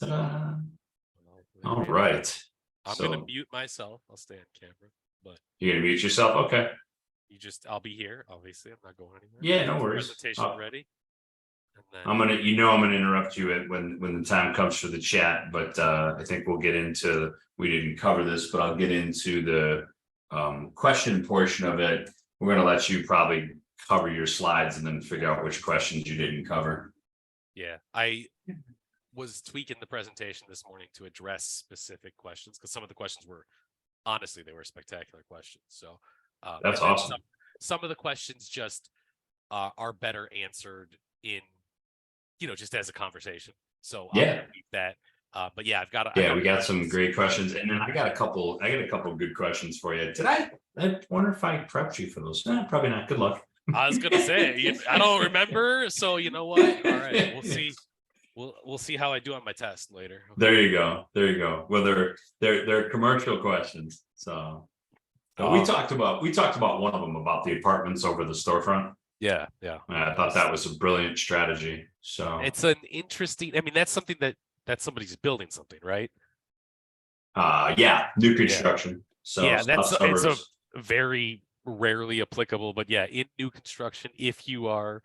Ta-da. Well, All right. I'm So gonna mute myself. I'll stay on camera, but you're gonna mute yourself? Okay. I'll be here. Obviously, I'm not going anywhere. Yeah, Get no the worries. presentation ready, and then I'm gonna interrupt you when the time comes for the chat, but I think we'll get into, we didn't cover this, but I'll get into the question portion of it. We're gonna let you probably cover your slides and then figure out which questions you didn't cover. yeah, I was tweaking the presentation this morning to address specific questions because some of the questions were honestly they were spectacular questions. So That's awesome. Some of the questions just are better answered in just as a conversation. So Yeah. I'll keep that. But yeah, We got some great questions, and then I got a couple good questions for you. I wonder if I prepped you for those. Probably not. Good luck. I was gonna say I don't remember, so you know what? All right, we'll see. We'll see how I do on my test later. Okay. There you go. Well, they're commercial questions. So we talked about one of them about the apartments over the storefront. Yeah. I thought that was a brilliant strategy. So it's an interesting. I mean, that's something that somebody's building something, right? new construction. So yeah, it's a suburbs. very rarely applicable, but yeah, in new construction, if you are,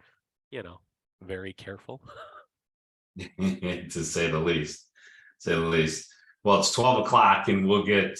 very careful. To say the least. Well, it's 12 o'clock, and we'll let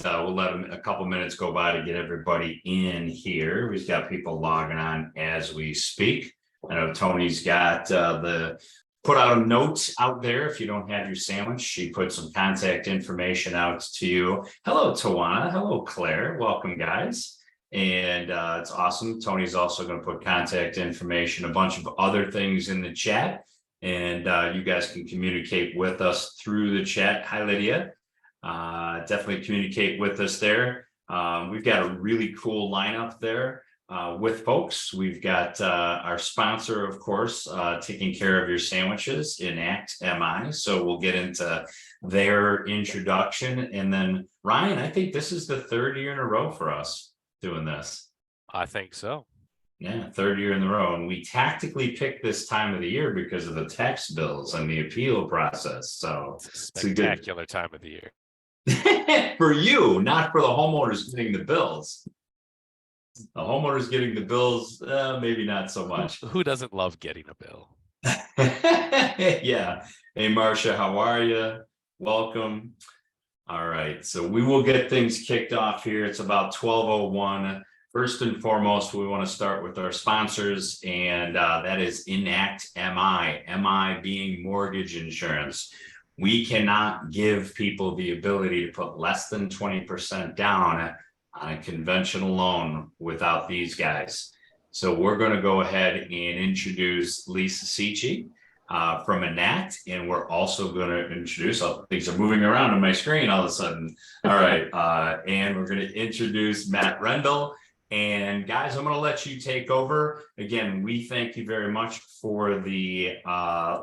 them a couple minutes go by to get everybody in here. We've got people logging on as we speak. I know Tony's got put out a note out there. If you don't have your sandwich, she put some contact information out to you. Hello, Tawana. Hello, Claire. Welcome, guys. And it's awesome. Tony's also going to put contact information, a bunch of other things in the chat. And you guys can communicate with us through the chat. Hi, Lydia. Definitely communicate with us there. We've got a really cool lineup there with folks. We've got our sponsor, of course, taking care of your sandwiches, Enact MI. So we'll get into their introduction. And then, Ryan, I think this is the third year in a row for us doing this. I think so. Yeah, third year in a row. And we tactically picked this time of the year because of the tax bills and the appeal process. So it's a spectacular time of the year. For you, not for the homeowners getting the bills. The homeowners getting the bills, maybe not so much. Who doesn't love getting a bill? Yeah. Hey, Marcia, how are you? Welcome. All right. So we will get things kicked off here. It's about 12:01. First and foremost, we want to start with our sponsors, and that is Enact MI, MI being mortgage insurance. We cannot give people the ability to put less than 20% down on a conventional loan without these guys. So we're going to go ahead and introduce Lisa Cici from Enact, and we're also going to introduce, things are moving around on my screen all of a sudden. All right. And we're going to introduce Matt Rendell. And guys, I'm going to let you take over. Again, we thank you very much for the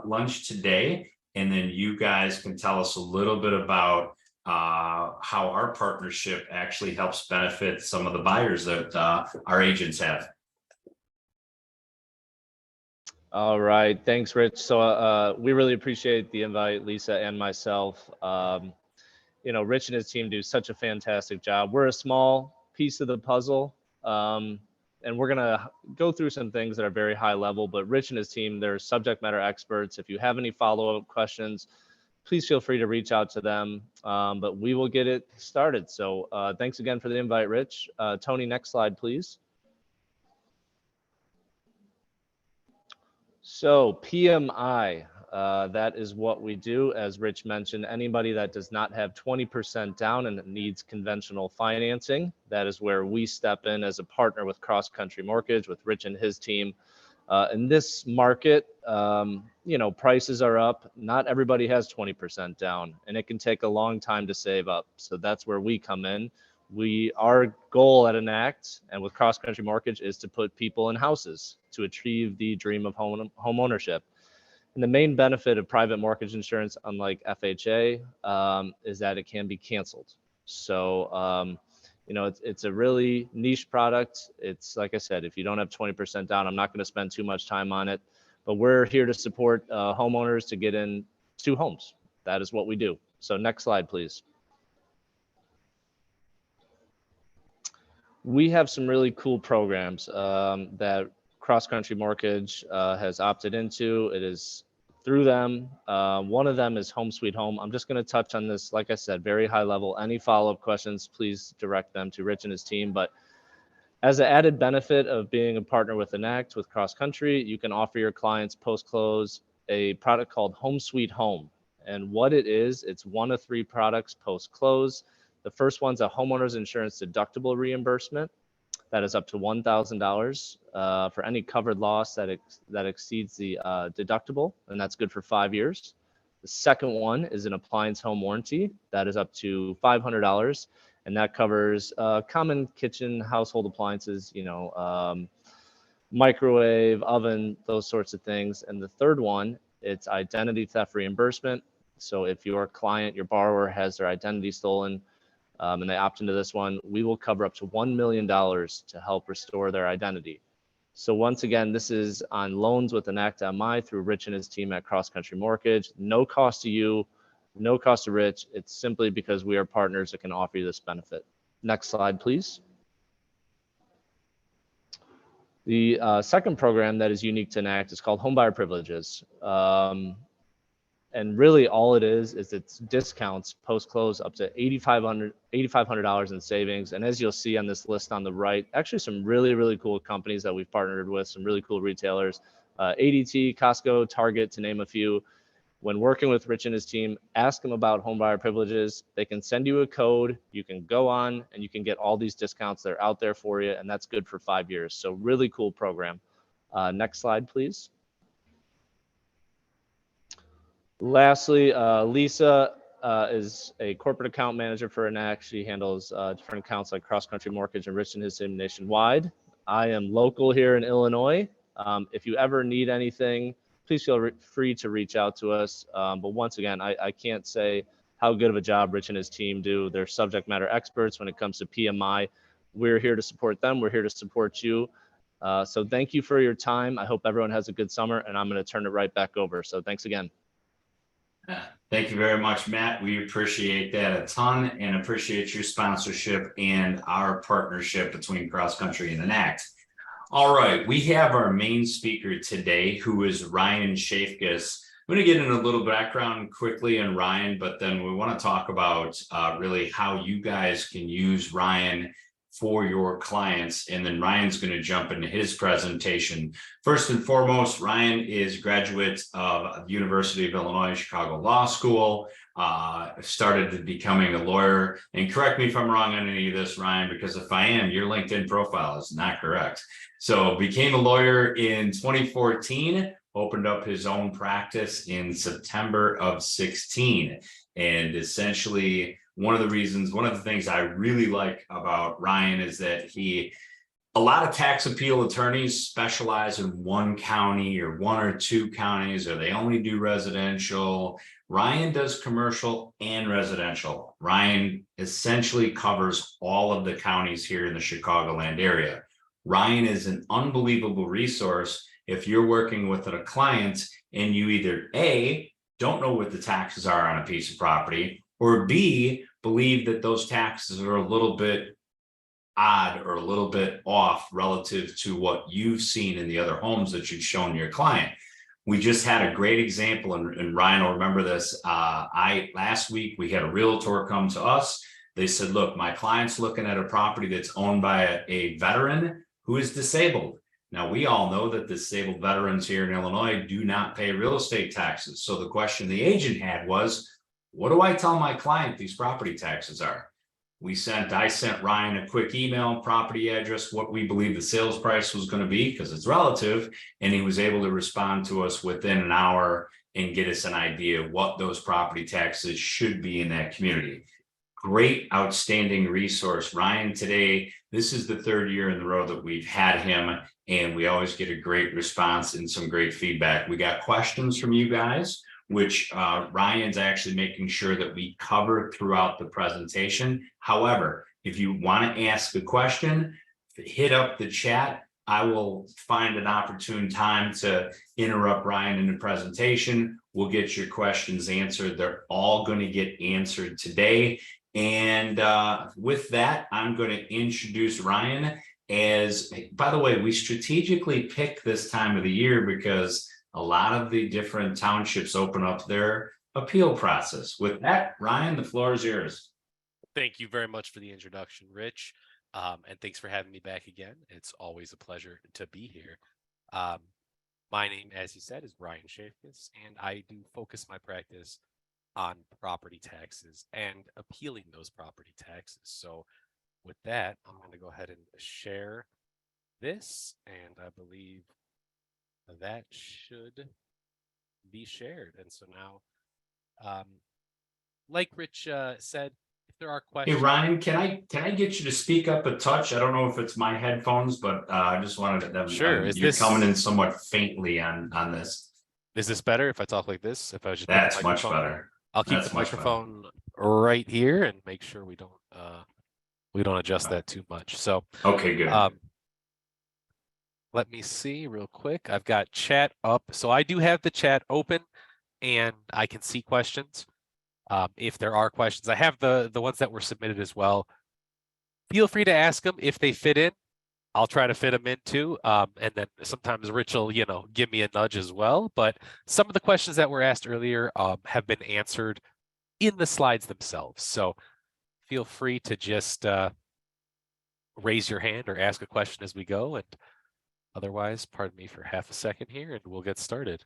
lunch today. And then you guys can tell us a little bit about how our partnership actually helps benefit some of the buyers that our agents have. All right. Thanks, Rich. So we really appreciate the invite, Lisa and myself. Rich and his team do such a fantastic job. We're a small piece of the puzzle. And we're going to go through some things that are very high level, but Rich and his team, they're subject matter experts. If you have any follow-up questions, please feel free to reach out to them, but we will get it started. So thanks again for the invite, Rich. Tony, next slide, please. So PMI, that is what we do. As Rich mentioned, anybody that does not have 20% down and needs conventional financing, that is where we step in as a partner with CrossCountry Mortgage, with Rich and his team. In this market, prices are up. Not everybody has 20% down, and it can take a long time to save up. So that's where we come in. Our goal at Enact and with CrossCountry Mortgage is to put people in houses to achieve the dream of home ownership. And the main benefit of private mortgage insurance, unlike FHA, is that it can be canceled. So, it's a really niche product. It's like I said, if you don't have 20% down, I'm not going to spend too much time on it, but we're here to support homeowners to get in 2 homes. That is what we do. So next slide, please. We have some really cool programs that CrossCountry Mortgage has opted into. It is through them. One of them is Home Sweet Home. I'm just going to touch on this, like I said, very high level. Any follow-up questions, please direct them to Rich and his team. But as an added benefit of being a partner with Enact, with CrossCountry, you can offer your clients post-close a product called Home Sweet Home. And what it is, it's one of 3 products post-close. The first one's a homeowner's insurance deductible reimbursement. That is up to $1,000 for any covered loss that exceeds the deductible, and that's good for 5 years. The second one is an appliance home warranty. That is up to $500, and that covers common kitchen household appliances, microwave, oven, those sorts of things. And the third one, it's identity theft reimbursement. So if your client, your borrower has their identity stolen, and they opt into this one, we will cover up to $1 million to help restore their identity. So once again, this is on loans with Enact MI through Rich and his team at CrossCountry Mortgage. No cost to you, no cost to Rich. It's simply because we are partners that can offer you this benefit. Next slide, please. The second program that is unique to Enact is called Homebuyer Privileges. And really all it is it's discounts post-close up to $8,500 in savings. And as you'll see on this list on the right, actually some really, really cool companies that we've partnered with, some really cool retailers, ADT, Costco, Target, to name a few. When working with Rich and his team, ask them about Homebuyer Privileges. They can send you a code. You can go on and you can get all these discounts that are out there for you. And that's good for 5 years. So really cool program. Next slide, please. Lastly, Lisa is a corporate account manager for Enact. She handles different accounts like CrossCountry Mortgage and Rich and his team nationwide. I am local here in Illinois. If you ever need anything, please feel free to reach out to us. But once again, I can't say how good of a job Rich and his team do. They're subject matter experts when it comes to PMI. We're here to support them. We're here to support you. So thank you for your time. I hope everyone has a good summer, and I'm going to turn it right back over. So thanks again. Thank you very much, Matt. We appreciate that a ton and appreciate your sponsorship and our partnership between CrossCountry and Enact. All right, we have our main speaker today, who is Ryan Schaefges. I'm going to get into a little background quickly on Ryan, but then we want to talk about really how you guys can use Ryan for your clients. And then Ryan's going to jump into his presentation. First and foremost, Ryan is a graduate of the University of Illinois, Chicago Law School, started becoming a lawyer. And correct me if I'm wrong on any of this, Ryan, because if I am, your LinkedIn profile is not correct. So became a lawyer in 2014, opened up his own practice in September of 16. And essentially, one of the things I really like about Ryan is that a lot of tax appeal attorneys specialize in one county or one or two counties, or they only do residential. Ryan does commercial and residential. Ryan essentially covers all of the counties here in the Chicagoland area. Ryan is an unbelievable resource if you're working with a client and you either A, don't know what the taxes are on a piece of property, or B, believe that those taxes are a little bit odd or a little bit off relative to what you've seen in the other homes that you've shown your client. We just had a great example, and Ryan will remember this. Last week, we had a realtor come to us. They said, look, my client's looking at a property that's owned by a veteran who is disabled. Now, we all know that disabled veterans here in Illinois do not pay real estate taxes. So the question the agent had was, what do I tell my client these property taxes are? I sent Ryan a quick email, property address, what we believe the sales price was going to be, because it's relative. And he was able to respond to us within an hour and get us an idea of what those property taxes should be in that community. Great, outstanding resource. Ryan, today, this is the 3rd year in a row that we've had him, and we always get a great response and some great feedback. We got questions from you guys, which Ryan's actually making sure that we cover throughout the presentation. However, if you want to ask a question, hit up the chat. I will find an opportune time to interrupt Ryan in the presentation. We'll get your questions answered. They're all going to get answered today. And with that, I'm going to introduce Ryan as, by the way, we strategically pick this time of the year because a lot of the different townships open up their appeal process. With that, Ryan, the floor is yours. Thank you very much for the introduction, Rich. And thanks for having me back again. It's always a pleasure to be here. My name, as you said, is Ryan Schaefges, and I do focus my practice on property taxes and appealing those property taxes. So with that, I'm going to go ahead and share this, and I believe that should be shared. And so now, like Rich said, if there are Hey, questions. Ryan, can I get you to speak up a touch? I don't know if it's my headphones, but I just wanted to. Sure. You're coming in somewhat faintly on this. Is this better if I talk like this? If I just That's much better. I'll keep That's the much better. microphone right here and make sure we don't adjust that too much. So Okay, good. let me see real quick. I've got chat up. So I do have the chat open and I can see questions. If there are questions, I have the ones that were submitted as well. Feel free to ask them if they fit in. I'll try to fit them in too. And then sometimes Rich will, give me a nudge as well. But some of the questions that were asked earlier have been answered in the slides themselves. So feel free to just raise your hand or ask a question as we go. And otherwise, pardon me for half a second here and we'll get started.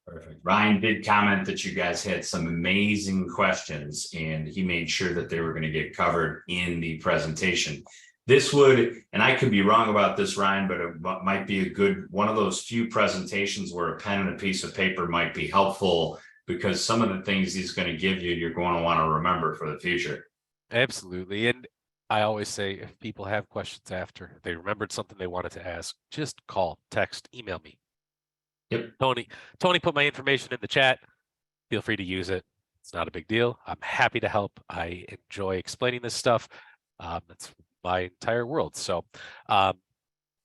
Perfect. Ryan did comment that you guys had some amazing questions and he made sure that they were going to get covered in the presentation. This would, and I could be wrong about this, Ryan, but it might be a good one of those few presentations where a pen and a piece of paper might be helpful because some of the things he's going to give you, you're going to want to remember for the future. Absolutely. And I always say if people have questions after they remembered something they wanted to ask, just call, text, email me. Yep. Tony put my information in the chat. Feel free to use it. It's not a big deal. I'm happy to help. I enjoy explaining this stuff. That's my entire world. So, all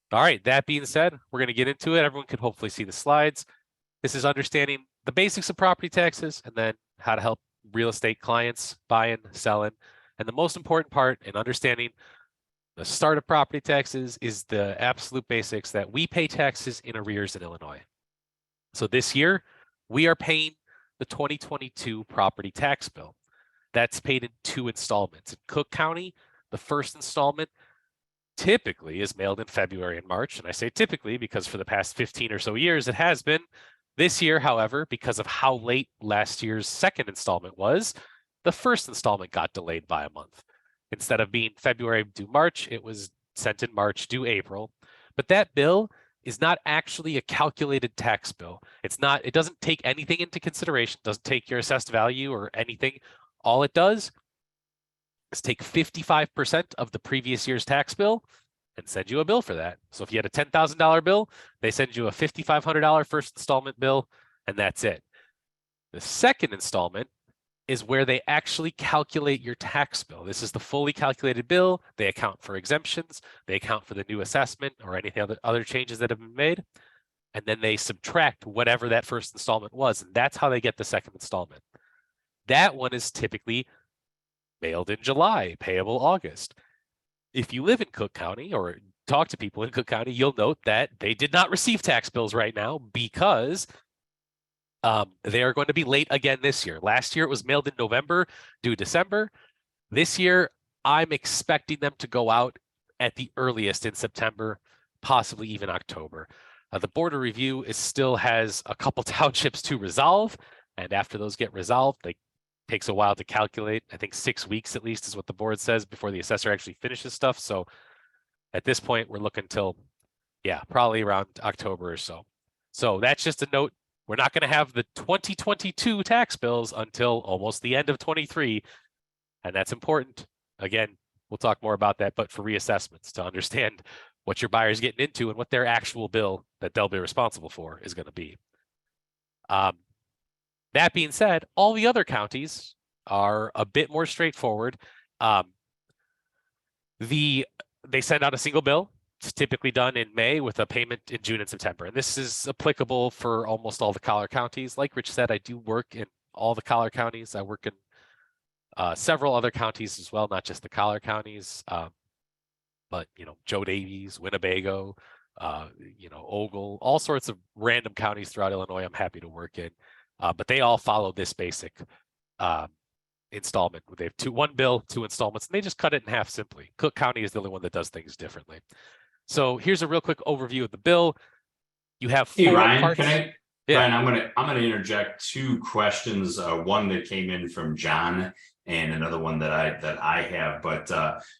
right, that being said, we're going to get into it. Everyone can hopefully see the slides. This is understanding the basics of property taxes and then how to help real estate clients buying, selling. And the most important part in understanding the start of property taxes is the absolute basics that we pay taxes in arrears in Illinois. So this year, we are paying the 2022 property tax bill. That's paid in 2 installments. In Cook County, the first installment typically is mailed in February and March. And I say typically because for the past 15 or so years, it has been. This year, however, because of how late last year's second installment was, the first installment got delayed by a month. Instead of being February due March, it was sent in March due April. But that bill is not actually a calculated tax bill. It doesn't take anything into consideration, doesn't take your assessed value or anything. All it does is take 55% of the previous year's tax bill and send you a bill for that. So if you had a $10,000 bill, they send you a $5,500 first installment bill, and that's it. The second installment is where they actually calculate your tax bill. This is the fully calculated bill. They account for exemptions. They account for the new assessment or any other changes that have been made. And then they subtract whatever that first installment was. And that's how they get the second installment. That one is typically mailed in July, payable August. If you live in Cook County or talk to people in Cook County, you'll note that they did not receive tax bills right now because they are going to be late again this year. Last year, it was mailed in November, due December. This year, I'm expecting them to go out at the earliest in September, possibly even October. The Board of Review still has a couple townships to resolve. And after those get resolved, it takes a while to calculate. I think 6 weeks at least is what the board says before the assessor actually finishes stuff. So at this point, we're looking till, probably around October or so. So that's just a note. We're not going to have the 2022 tax bills until almost the end of 23. And that's important. Again, we'll talk more about that, but for reassessments to understand what your buyer's getting into and what their actual bill that they'll be responsible for is going to be. That being said, all the other counties are a bit more straightforward. They send out a single bill It's typically done in May with a payment in June and September. And this is applicable for almost all the collar counties. Like Rich said, I do work in all the collar counties. I work in several other counties as well, not just the collar counties. But Joe Davies, Winnebago, Ogle, all sorts of random counties throughout Illinois I'm happy to work in. But they all follow this basic installment. They have one bill, 2 installments, and they just cut it in half simply. Cook County is the only one that does things differently. So here's a real quick overview of the bill. You have 4 Hey, Ryan, parts. Yeah. Ryan, I'm gonna interject 2 questions. One that came in from John and another one that I have. But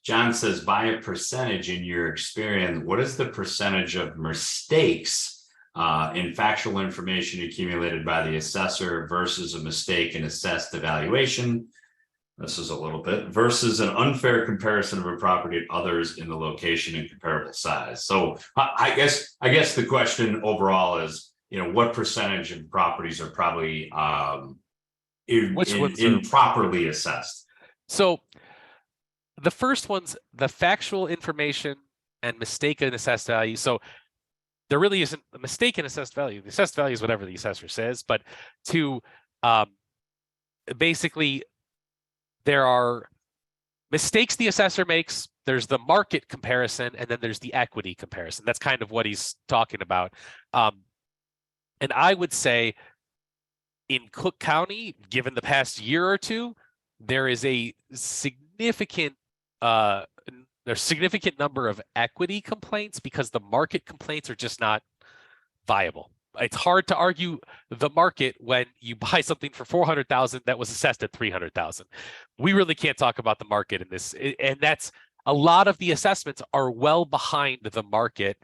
John says, by a percentage in your experience, what is the percentage of mistakes in factual information accumulated by the assessor versus a mistake in assessed evaluation? This is a little bit versus an unfair comparison of a property to others in the location and comparable size. So I guess the question overall is, what percentage of properties are probably improperly assessed? So the first one's the factual information and mistake in assessed value. So there really isn't a mistake in assessed value. The assessed value is whatever the assessor says, but to basically there are mistakes the assessor makes. There's the market comparison, and then there's the equity comparison. That's kind of what he's talking about. And I would say in Cook County, given the past year or two, there is a significant number of equity complaints because the market complaints are just not viable. It's hard to argue the market when you buy something for $400,000 that was assessed at $300,000. We really can't talk about the market in this, and that's a lot of the assessments are well behind the market,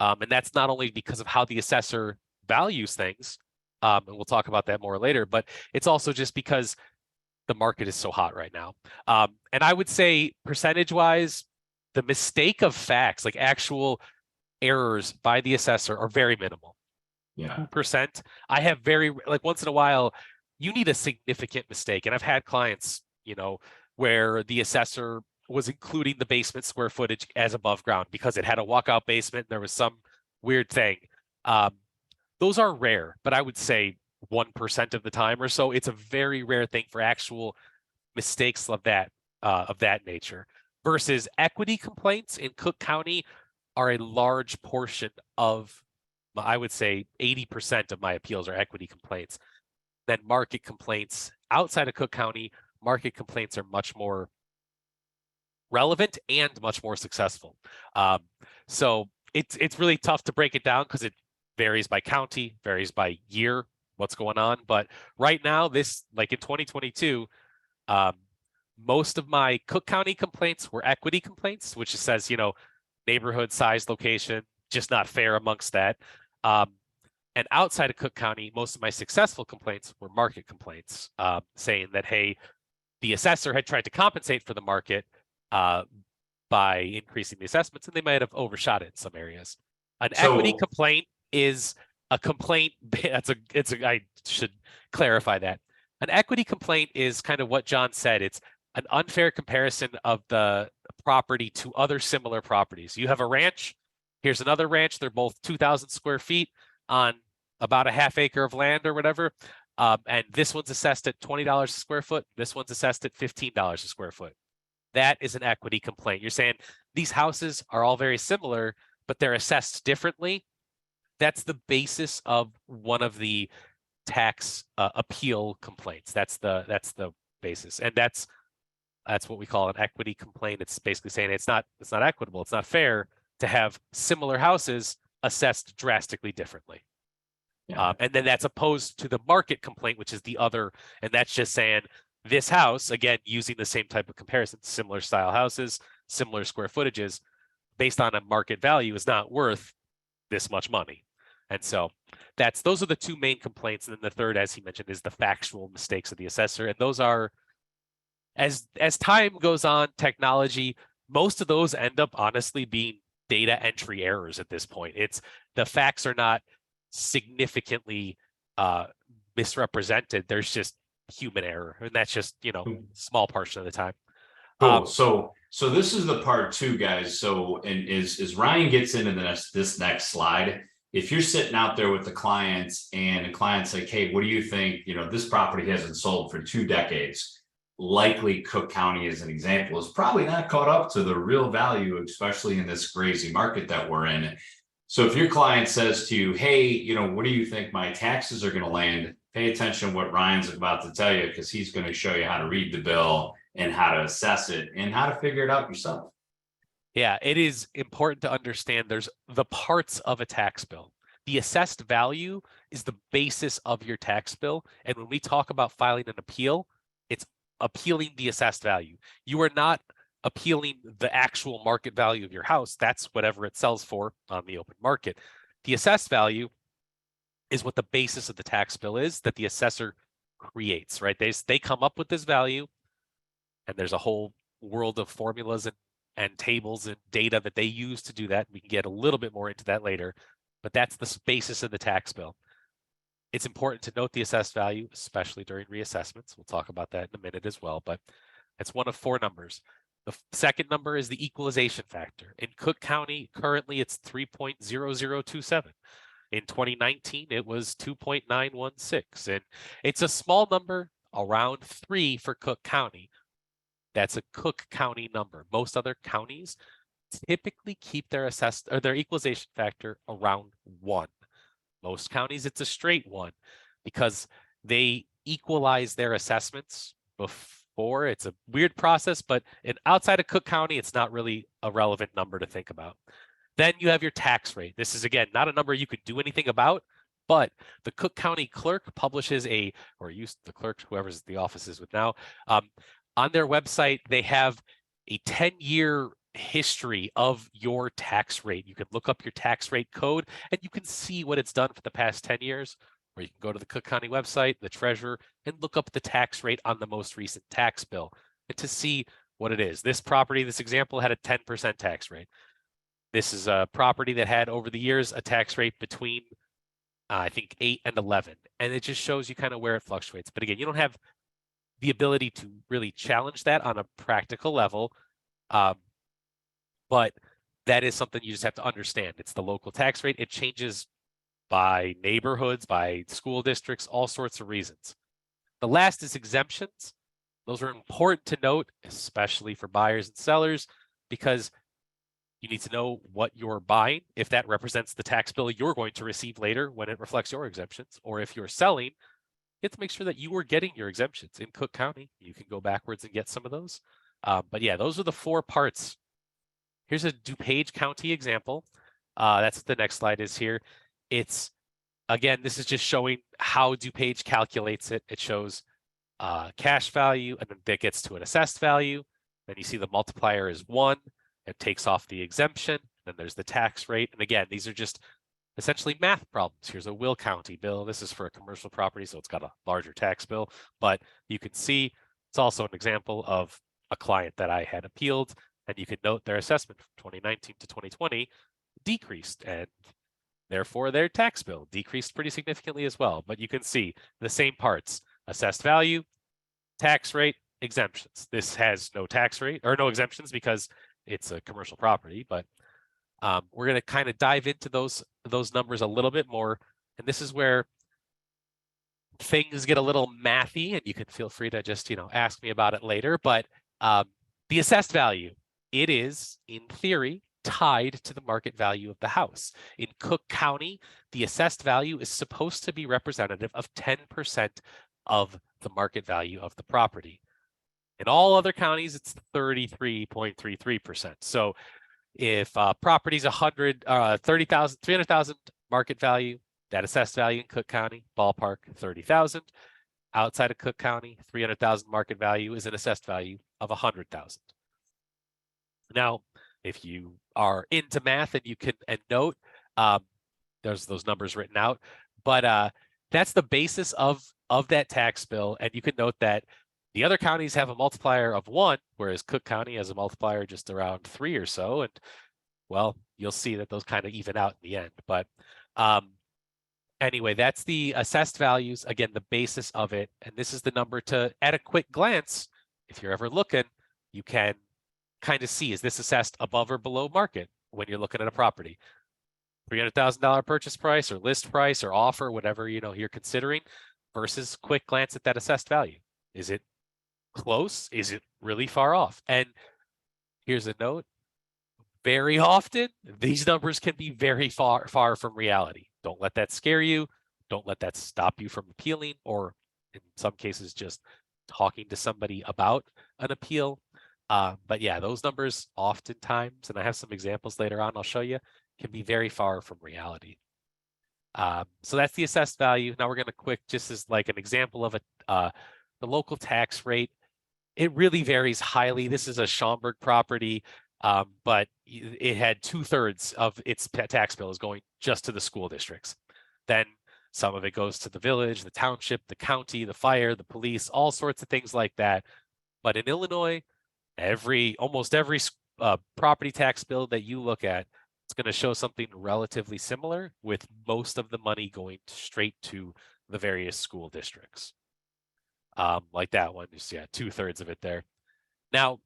and that's not only because of how the assessor values things, and we'll talk about that more later, but it's also just because the market is so hot right now. And I would say percentage-wise, the mistake of facts, like actual errors by the assessor, are very minimal. Yeah. 2%. I have once in a while, you need a significant mistake. And I've had clients, where the assessor was including the basement square footage as above ground because it had a walkout basement and there was some weird thing. Those are rare, but I would say 1% of the time or so, it's a very rare thing for actual mistakes of that nature. Versus equity complaints in Cook County are a large portion of, I would say 80% of my appeals are equity complaints. Then market complaints outside of Cook County, market complaints are much more relevant and much more successful. So it's really tough to break it down because it varies by county, varies by year, what's going on. But right now, like in 2022, most of my Cook County complaints were equity complaints, which says, neighborhood, size, location, just not fair amongst that. And outside of Cook County, most of my successful complaints were market complaints, saying that, hey, the assessor had tried to compensate for the market by increasing the assessments, and they might have overshot it in some areas. An equity complaint is a complaint. I should clarify that. An equity complaint is kind of what John said. It's an unfair comparison of the property to other similar properties. You have a ranch. Here's another ranch. They're both 2,000 square feet on about a half acre of land or whatever. And this one's assessed at $20 a square foot. This one's assessed at $15 a square foot. That is an equity complaint. You're saying these houses are all very similar, but they're assessed differently. That's the basis of one of the tax appeal complaints. That's the basis, and that's what we call an equity complaint. It's basically saying it's not equitable. It's not fair to have similar houses assessed drastically differently. Yeah. And then that's opposed to the market complaint, which is the other, and that's just saying this house, again, using the same type of comparison, similar style houses, similar square footages, based on a market value, is not worth this much money. And so those are the two main complaints. And then the third, as he mentioned, is the factual mistakes of the assessor. And those are, as time goes on, technology, most of those end up honestly being data entry errors at this point. It's the facts are not significantly misrepresented. There's just human error, and that's just small portion of the time. Cool. So this is the part two, guys. So, and as Ryan gets into this next slide, if you're sitting out there with the clients and the client's like, hey, what do you think? You know, this property hasn't sold for 2 decades. Likely Cook County, as an example, is probably not caught up to the real value, especially in this crazy market that we're in. So if your client says to you, hey, you know, what do you think my taxes are going to land? Pay attention to what Ryan's about to tell you, because he's going to show you how to read the bill and how to assess it and how to figure it out yourself. Yeah, it is important to understand there's the parts of a tax bill. The assessed value is the basis of your tax bill. And when we talk about filing an appeal, it's appealing the assessed value. You are not appealing the actual market value of your house. That's whatever it sells for on the open market. The assessed value is what the basis of the tax bill is that the assessor creates, right? They come up with this value, and there's a whole world of formulas and tables and data that they use to do that. We can get a little bit more into that later, but that's the basis of the tax bill. It's important to note the assessed value, especially during reassessments. We'll talk about that in a minute as well, but it's one of 4 numbers. The second number is the equalization factor. In Cook County, currently it's 3.0027. In 2019, it was 2.916, and it's a small number, around 3 for Cook County. That's a Cook County number. Most other counties typically keep their assessed or their equalization factor around 1. Most counties, it's a straight 1 because they equalize their assessments before. It's a weird process, but outside of Cook County, it's not really a relevant number to think about. Then you have your tax rate. This is, again, not a number you could do anything about, but the Cook County clerk publishes the clerk, whoever's the office is with now, on their website, they have a 10-year history of your tax rate. You can look up your tax rate code and you can see what it's done for the past 10 years, or you can go to the Cook County website, the treasurer, and look up the tax rate on the most recent tax bill and to see what it is. This property, this example, had a 10% tax rate. This is a property that had over the years a tax rate between I think 8 and 11, and it just shows you kind of where it fluctuates. But again, you don't have the ability to really challenge that on a practical level. But that is something you just have to understand. It's the local tax rate. It changes by neighborhoods, by school districts, all sorts of reasons. The last is exemptions. Those are important to note, especially for buyers and sellers, because you need to know what you're buying, if that represents the tax bill you're going to receive later when it reflects your exemptions, or if you're selling, you have to make sure that you are getting your exemptions. In Cook County, you can go backwards and get some of those. But yeah, those are the 4 parts. Here's a DuPage County example. That's what the next slide is here. It's, again, this is just showing how DuPage calculates it. It shows cash value, and then that gets to an assessed value. Then you see the multiplier is 1. It takes off the exemption. Then there's the tax rate. And again, these are just essentially math problems. Here's a Will County bill. This is for a commercial property, so it's got a larger tax bill. But you can see it's also an example of a client that I had appealed. And you can note their assessment from 2019 to 2020 decreased, and therefore their tax bill decreased pretty significantly as well. But you can see the same parts: assessed value, tax rate, exemptions. This has no tax rate or no exemptions because it's a commercial property, but we're going to kind of dive into those numbers a little bit more. And this is where things get a little mathy, and you can feel free to just, ask me about it later. But the assessed value, it is, in theory, tied to the market value of the house. In Cook County, the assessed value is supposed to be representative of 10% of the market value of the property. In all other counties, it's 33.33%. So if property's 300,000 market value, that assessed value in Cook County, ballpark 30,000. Outside of Cook County, 300,000 market value is an assessed value of 100,000. Now, if you are into math and you can note, there's those numbers written out, but that's the basis of that tax bill. And you can note that the other counties have a multiplier of 1, whereas Cook County has a multiplier just around 3 or so. And well, you'll see that those kind of even out in the end. But anyway, that's the assessed values. Again, the basis of it. And this is the number to, at a quick glance, if you're ever looking, you can kind of see, is this assessed above or below market when you're looking at a property? $300,000 purchase price or list price or offer, whatever you're considering, versus quick glance at that assessed value. Is it close? Is it really far off? And here's a note. Very often, these numbers can be very far from reality. Don't let that scare you. Don't let that stop you from appealing, or in some cases, just talking to somebody about an appeal. But yeah, those numbers oftentimes, and I have some examples later on I'll show you, can be very far from reality. So that's the assessed value. Now we're going to just as like an example of the local tax rate. It really varies highly. This is a Schaumburg property, but it had 2/3 of its tax bill is going just to the school districts. Then some of it goes to the village, the township, the county, the fire, the police, all sorts of things like that. But in Illinois, almost every property tax bill that you look at, it's going to show something relatively similar, with most of the money going straight to the various school districts. Like that one, just 2/3 of it there. Now,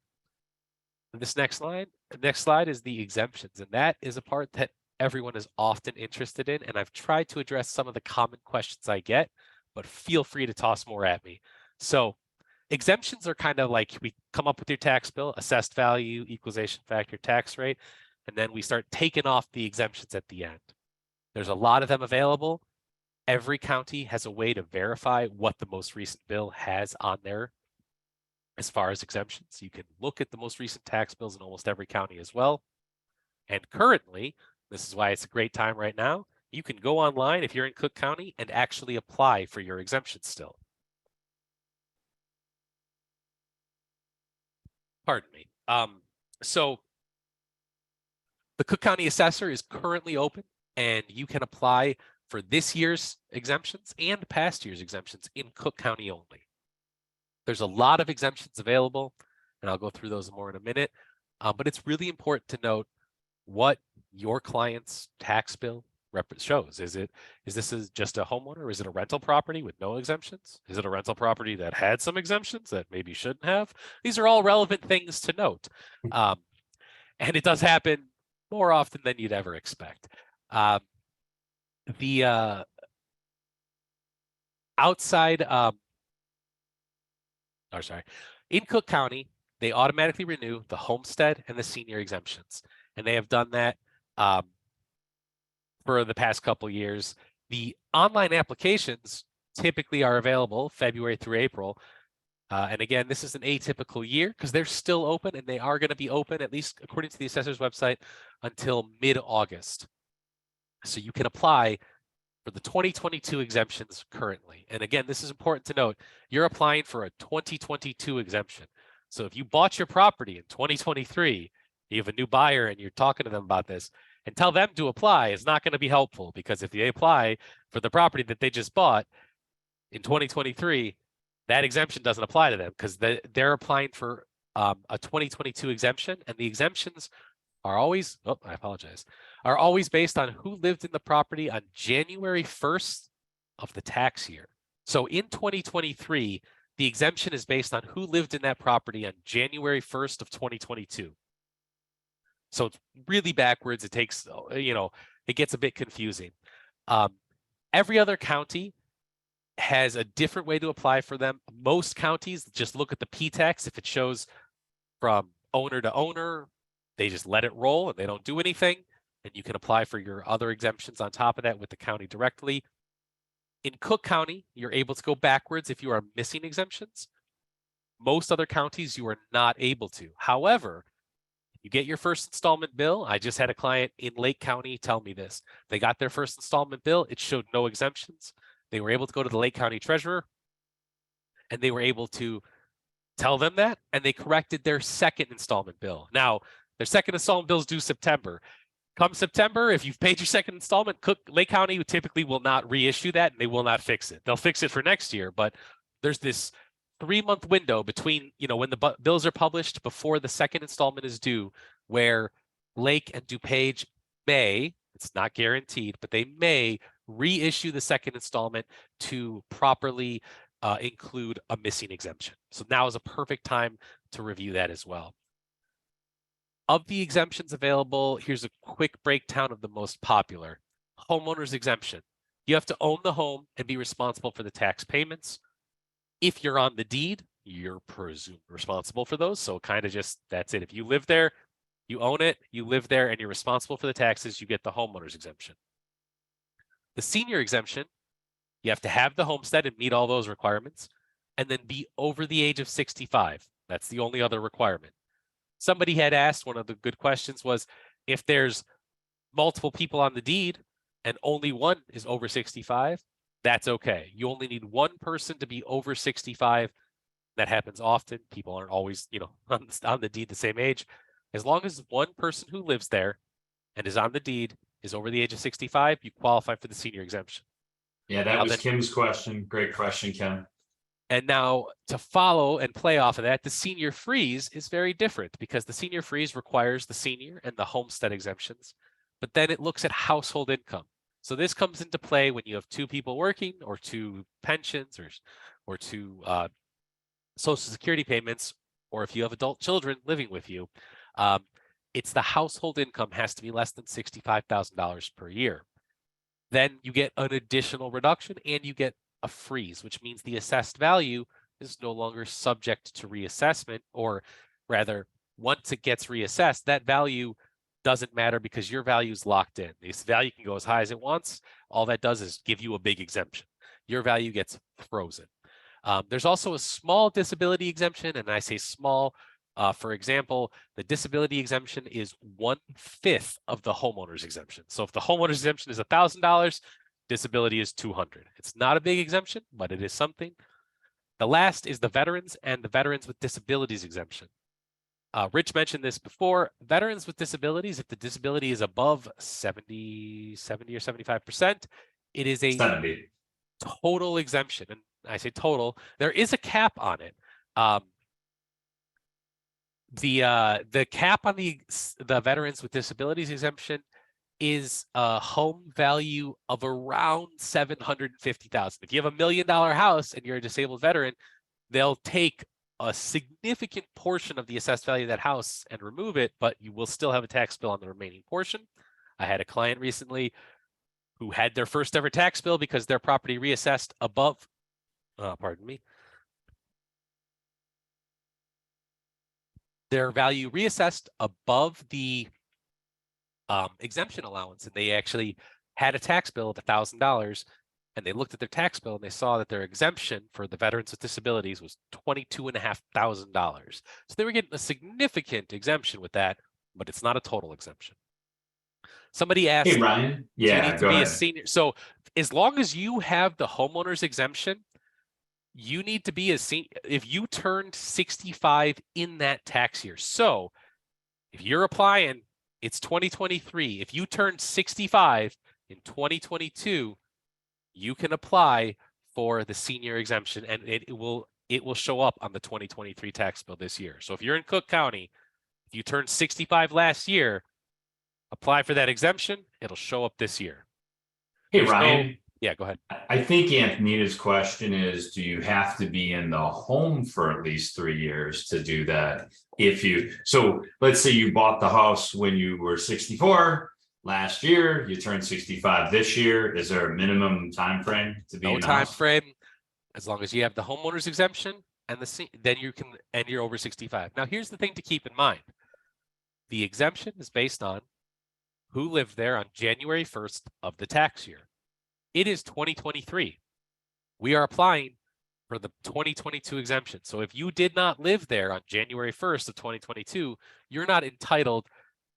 this next slide is the exemptions, and that is a part that everyone is often interested in, and I've tried to address some of the common questions I get, but feel free to toss more at me. So exemptions are kind of like, we come up with your tax bill, assessed value, equalization factor, tax rate, and then we start taking off the exemptions at the end. There's a lot of them available. Every county has a way to verify what the most recent bill has on there as far as exemptions. You can look at the most recent tax bills in almost every county as well. And currently, this is why it's a great time right now, you can go online if you're in Cook County and actually apply for your exemption still. Pardon me. So the Cook County Assessor is currently open, and you can apply for this year's exemptions and past year's exemptions in Cook County only. There's a lot of exemptions available, and I'll go through those more in a minute. But it's really important to note what your client's tax bill shows. Is this just a homeowner, or is it a rental property with no exemptions? Is it a rental property that had some exemptions that maybe shouldn't have? These are all relevant things to note. And it does happen more often than you'd ever expect. The in Cook County, they automatically renew the homestead and the senior exemptions, and they have done that for the past couple years. The online applications typically are available February through April. And again, this is an atypical year because they're still open, and they are going to be open, at least according to the assessor's website, until mid-August. So you can apply for the 2022 exemptions currently. And again, this is important to note. You're applying for a 2022 exemption. So if you bought your property in 2023, you have a new buyer and you're talking to them about this, and tell them to apply is not going to be helpful, because if they apply for the property that they just bought in 2023, that exemption doesn't apply to them, because they're applying for a 2022 exemption, and the exemptions are always, are always based on who lived in the property on January 1st of the tax year. So in 2023, the exemption is based on who lived in that property on January 1st of 2022. So it's really backwards. It takes, it gets a bit confusing. Every other county has a different way to apply for them. Most counties just look at the P-tax. If it shows from owner to owner, they just let it roll and they don't do anything. And you can apply for your other exemptions on top of that with the county directly. In Cook County, you're able to go backwards if you are missing exemptions. Most other counties, you are not able to. However, you get your first installment bill. I just had a client in Lake County tell me this. They got their first installment bill. It showed no exemptions. They were able to go to the Lake County treasurer, and they were able to tell them that, and they corrected their second installment bill. Now, their second installment bill is due September. Come September, if you've paid your second installment, Lake County typically will not reissue that, and they will not fix it. They'll fix it for next year, but there's this 3-month window between, when the bills are published before the second installment is due, where Lake and DuPage may, it's not guaranteed, but they may reissue the second installment to properly include a missing exemption. So now is a perfect time to review that as well. Of the exemptions available, here's a quick breakdown of the most popular. Homeowner's exemption. You have to own the home and be responsible for the tax payments. If you're on the deed, you're presumed responsible for those. So kind of just, that's it. If you live there, you own it, you live there, and you're responsible for the taxes, you get the homeowner's exemption. The senior exemption, you have to have the homestead and meet all those requirements, and then be over the age of 65. That's the only other requirement. Somebody had asked, one of the good questions was, if there's multiple people on the deed and only one is over 65, that's okay. You only need one person to be over 65. That happens often. People aren't always, on the deed the same age. As long as one person who lives there and is on the deed is over the age of 65, you qualify for the senior exemption. Yeah, that was Kim's question. Great question, Kim. And now to follow and play off of that, the senior freeze is very different because the senior freeze requires the senior and the homestead exemptions, but then it looks at household income. So this comes into play when you have two people working or two pensions or two Social Security payments, or if you have adult children living with you. It's the household income has to be less than $65,000 per year. Then you get an additional reduction and you get a freeze, which means the assessed value is no longer subject to reassessment, or rather, once it gets reassessed, that value doesn't matter because your value is locked in. This value can go as high as it wants. All that does is give you a big exemption. Your value gets frozen. There's also a small disability exemption, and I say small. For example, the disability exemption is 1/5 of the homeowner's exemption. So if the homeowner's exemption is $1,000, disability is $200. It's not a big exemption, but it is something. The last is the veterans and the veterans with disabilities exemption. Rich mentioned this before. Veterans with disabilities, if the disability is above 70 or 75%, it is a 70. Total exemption. And I say total, there is a cap on it. The cap on the veterans with disabilities exemption is a home value of around $750,000. If you have $1 million house and you're a disabled veteran, they'll take a significant portion of the assessed value of that house and remove it, but you will still have a tax bill on the remaining portion. I had a client recently who had their first ever tax bill because their property reassessed above, their value reassessed above the exemption allowance, and they actually had a tax bill of $1,000, and they looked at their tax bill and they saw that their exemption for the veterans with disabilities was $22,500. So they were getting a significant exemption with that, but it's not a total exemption. Somebody asked, hey Ryan, yeah, go ahead. A senior? So as long as you have the homeowner's exemption, you need to be a senior if you turned 65 in that tax year. So if you're applying, it's 2023. If you turned 65 in 2022, you can apply for the senior exemption, and it will show up on the 2023 tax bill this year. So if you're in Cook County, if you turned 65 last year, apply for that exemption. It'll show up this year. Hey, Ryan. Yeah, go ahead. I think Antonina's question is, do you have to be in the home for at least 3 years to do that? So let's say you bought the house when you were 64 last year, you turned 65 this year. Is there a minimum time frame to be in the house? No time frame, as long as you have the homeowner's exemption and then you can, and you're over 65. Now, here's the thing to keep in mind. The exemption is based on who lived there on January 1st of the tax year. It is 2023. We are applying for the 2022 exemption. So if you did not live there on January 1st of 2022, you're not entitled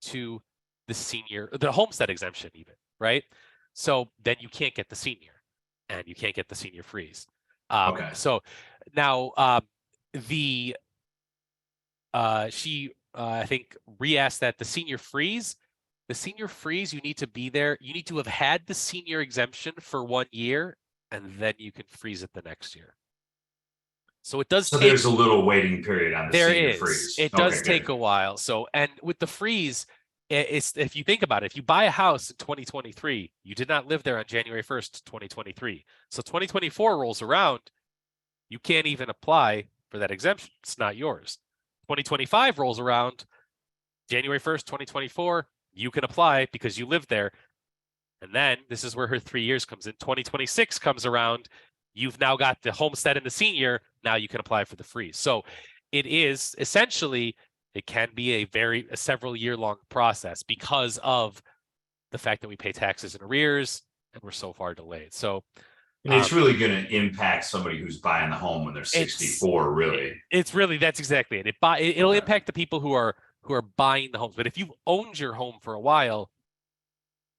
to the homestead exemption even, right? So then you can't get the senior, and you can't get the senior freeze. Okay. So now she I think re-asked that the senior freeze, you need to be there. You need to have had the senior exemption for 1 year, and then you can freeze it the next year. So it does. So there's a little waiting period on the senior freeze. It does take a while. So, and with the freeze, if you think about it, if you buy a house in 2023, you did not live there on January 1st, 2023. So 2024 rolls around, you can't even apply for that exemption. It's not yours. 2025 rolls around, January 1st, 2024, you can apply because you live there. And then this is where her 3 years comes in. 2026 comes around. You've now got the homestead and the senior. Now you can apply for the freeze. So it is essentially, it can be a several year long process because of the fact that we pay taxes in arrears and we're so far delayed. So And it's really going to impact somebody who's buying the home when they're 64, really. It's really, that's exactly it. It'll impact the people who are buying the homes. But if you've owned your home for a while,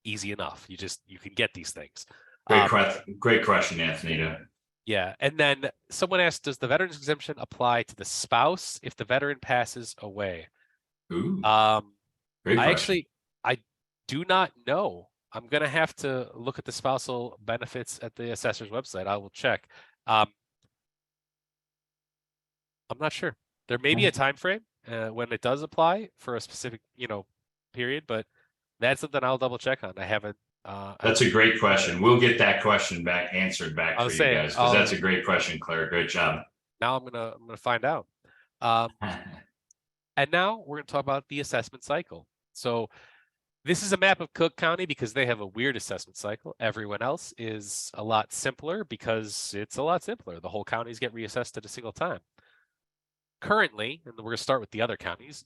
easy enough. You can get these things. Great question, Anthony. Yeah. And then someone asked, does the veteran's exemption apply to the spouse if the veteran passes away? Ooh, great question. I do not know. I'm going to have to look at the spousal benefits at the assessor's website. I will check. I'm not sure. There may be a time frame when it does apply for a specific, period, but that's something I'll double check on. I haven't. That's a great question. We'll get that question answered back for you guys, because that's a great question, Claire. Great job. Now I'm gonna find out. And now we're gonna talk about the assessment cycle. So this is a map of Cook County because they have a weird assessment cycle. Everyone else is a lot simpler because it's a lot simpler. The whole counties get reassessed at a single time. Currently, and we're going to start with the other counties,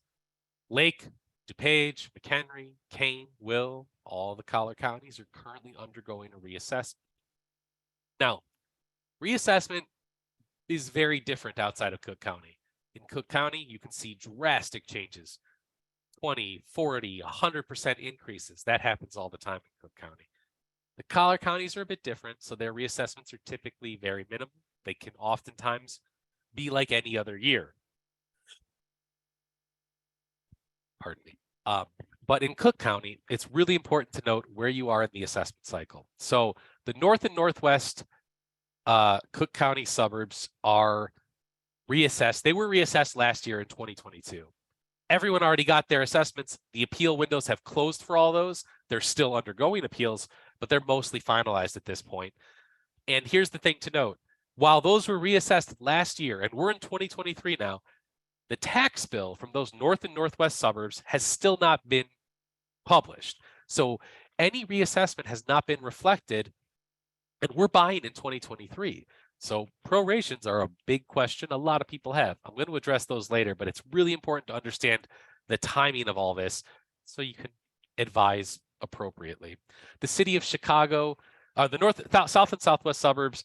Lake, DuPage, McHenry, Kane, Will, all the collar counties are currently undergoing a reassessment. Now, reassessment is very different outside of Cook County. In Cook County, you can see drastic changes. 20, 40, 100% increases. That happens all the time in Cook County. The collar counties are a bit different, so their reassessments are typically very minimal. They can oftentimes be like any other year. Pardon me. But in Cook County, it's really important to note where you are in the assessment cycle. So the north and northwest Cook County suburbs are reassessed. They were reassessed last year in 2022. Everyone already got their assessments. The appeal windows have closed for all those. They're still undergoing appeals, but they're mostly finalized at this point. And here's the thing to note. While those were reassessed last year, and we're in 2023 now, the tax bill from those north and northwest suburbs has still not been published. So any reassessment has not been reflected, and we're buying in 2023. So prorations are a big question a lot of people have. I'm going to address those later, but it's really important to understand the timing of all this so you can advise appropriately. The city of Chicago, the north, south, and southwest suburbs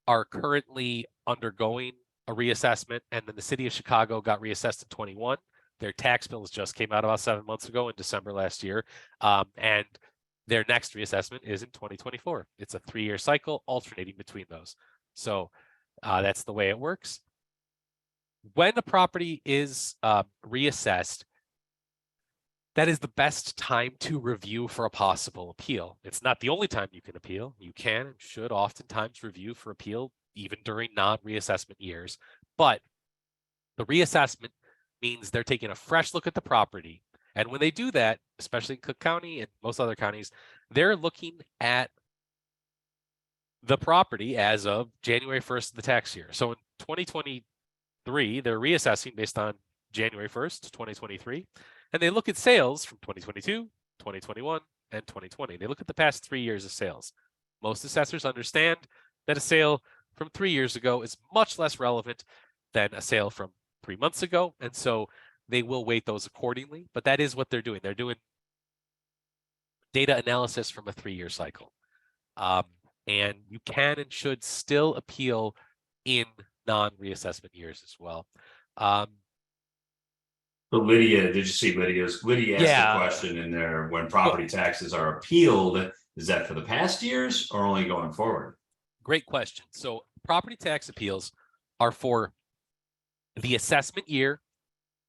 are currently undergoing a reassessment, and then the city of Chicago got reassessed in 21. Their tax bills just came out about 7 months ago in December last year, and their next reassessment is in 2024. It's a 3-year cycle alternating between those. So that's the way it works. When a property is reassessed, that is the best time to review for a possible appeal. It's not the only time you can appeal. You can and should oftentimes review for appeal even during non-reassessment years. But the reassessment means they're taking a fresh look at the property. And when they do that, especially in Cook County and most other counties, they're looking at the property as of January 1st of the tax year. So in 2023, they're reassessing based on January 1st, 2023. And they look at sales from 2022, 2021, and 2020. They look at the past 3 years of sales. Most assessors understand that a sale from 3 years ago is much less relevant than a sale from 3 months ago. And so they will weight those accordingly. But that is what they're doing. They're doing data analysis from a 3-year cycle. And you can and should still appeal in non-reassessment years as well. So Lydia, did you see Lydia's? Lydia asked a question in there. When property taxes are appealed, is that for the past years or only going forward? Great question. So property tax appeals are for the assessment year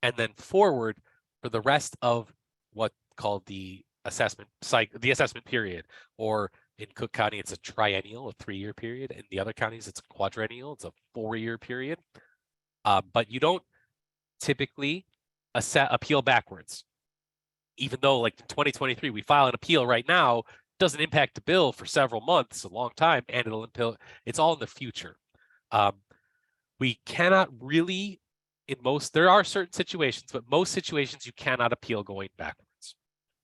and then forward for the rest of what called the assessment cycle, the assessment period, or in Cook County, it's a triennial, a 3-year period. In the other counties, it's a quadrennial, it's a 4-year period. But you don't typically appeal backwards. Even though like in 2023, we file an appeal right now, doesn't impact the bill for several months, a long time, and it'll appeal. It's all in the future. We cannot really, there are certain situations, but most situations you cannot appeal going backwards.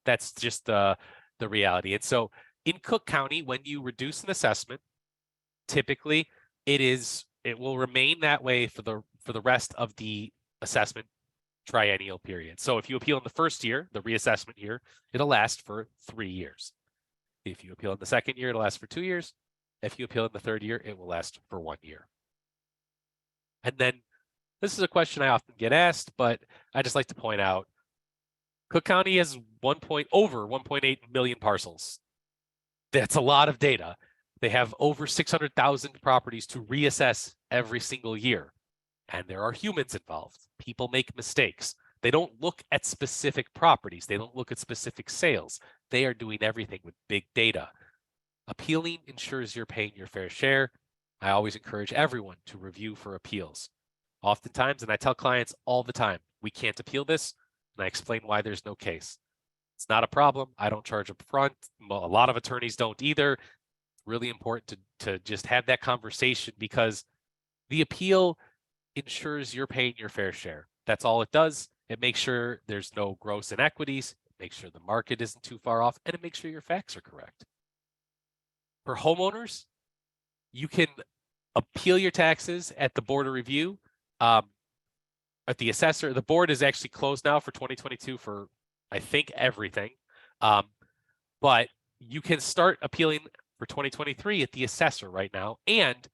That's just the reality. And so in Cook County, when you reduce an assessment, typically it will remain that way for the rest of the assessment triennial period. So if you appeal in the first year, the reassessment year, it'll last for 3 years. If you appeal in the second year, it'll last for 2 years. If you appeal in the third year, it will last for 1 year. And then this is a question I often get asked, but I just like to point out, Cook County has over 1.8 million parcels. That's a lot of data. They have over 600,000 properties to reassess every single year. And there are humans involved. People make mistakes. They don't look at specific properties. They don't look at specific sales. They are doing everything with big data. Appealing ensures you're paying your fair share. I always encourage everyone to review for appeals. Oftentimes, and I tell clients all the time, we can't appeal this, and I explain why there's no case. It's not a problem. I don't charge up front. A lot of attorneys don't either. It's really important to just have that conversation, because the appeal ensures you're paying your fair share. That's all it does. It makes sure there's no gross inequities, it makes sure the market isn't too far off, and it makes sure your facts are correct. For homeowners, you can appeal your taxes at the board of review. At the assessor, the board is actually closed now for 2022 for, I think, everything. But you can start appealing for 2023 at the assessor right now. And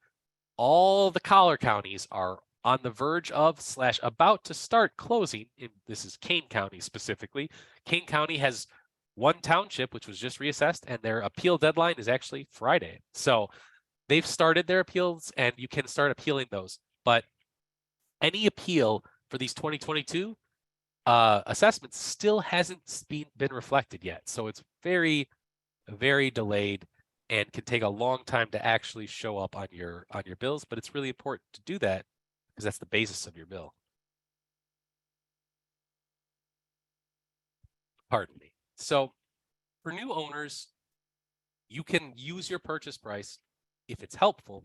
all the collar counties are on the verge of / about to start closing. This is Kane County specifically. Kane County has one township, which was just reassessed, and their appeal deadline is actually Friday. So they've started their appeals, and you can start appealing those. But any appeal for these 2022 assessments still hasn't been reflected yet. So it's very, very delayed and can take a long time to actually show up on your bills. But it's really important to do that, because that's the basis of your bill. Pardon me. So for new owners, you can use your purchase price, if it's helpful,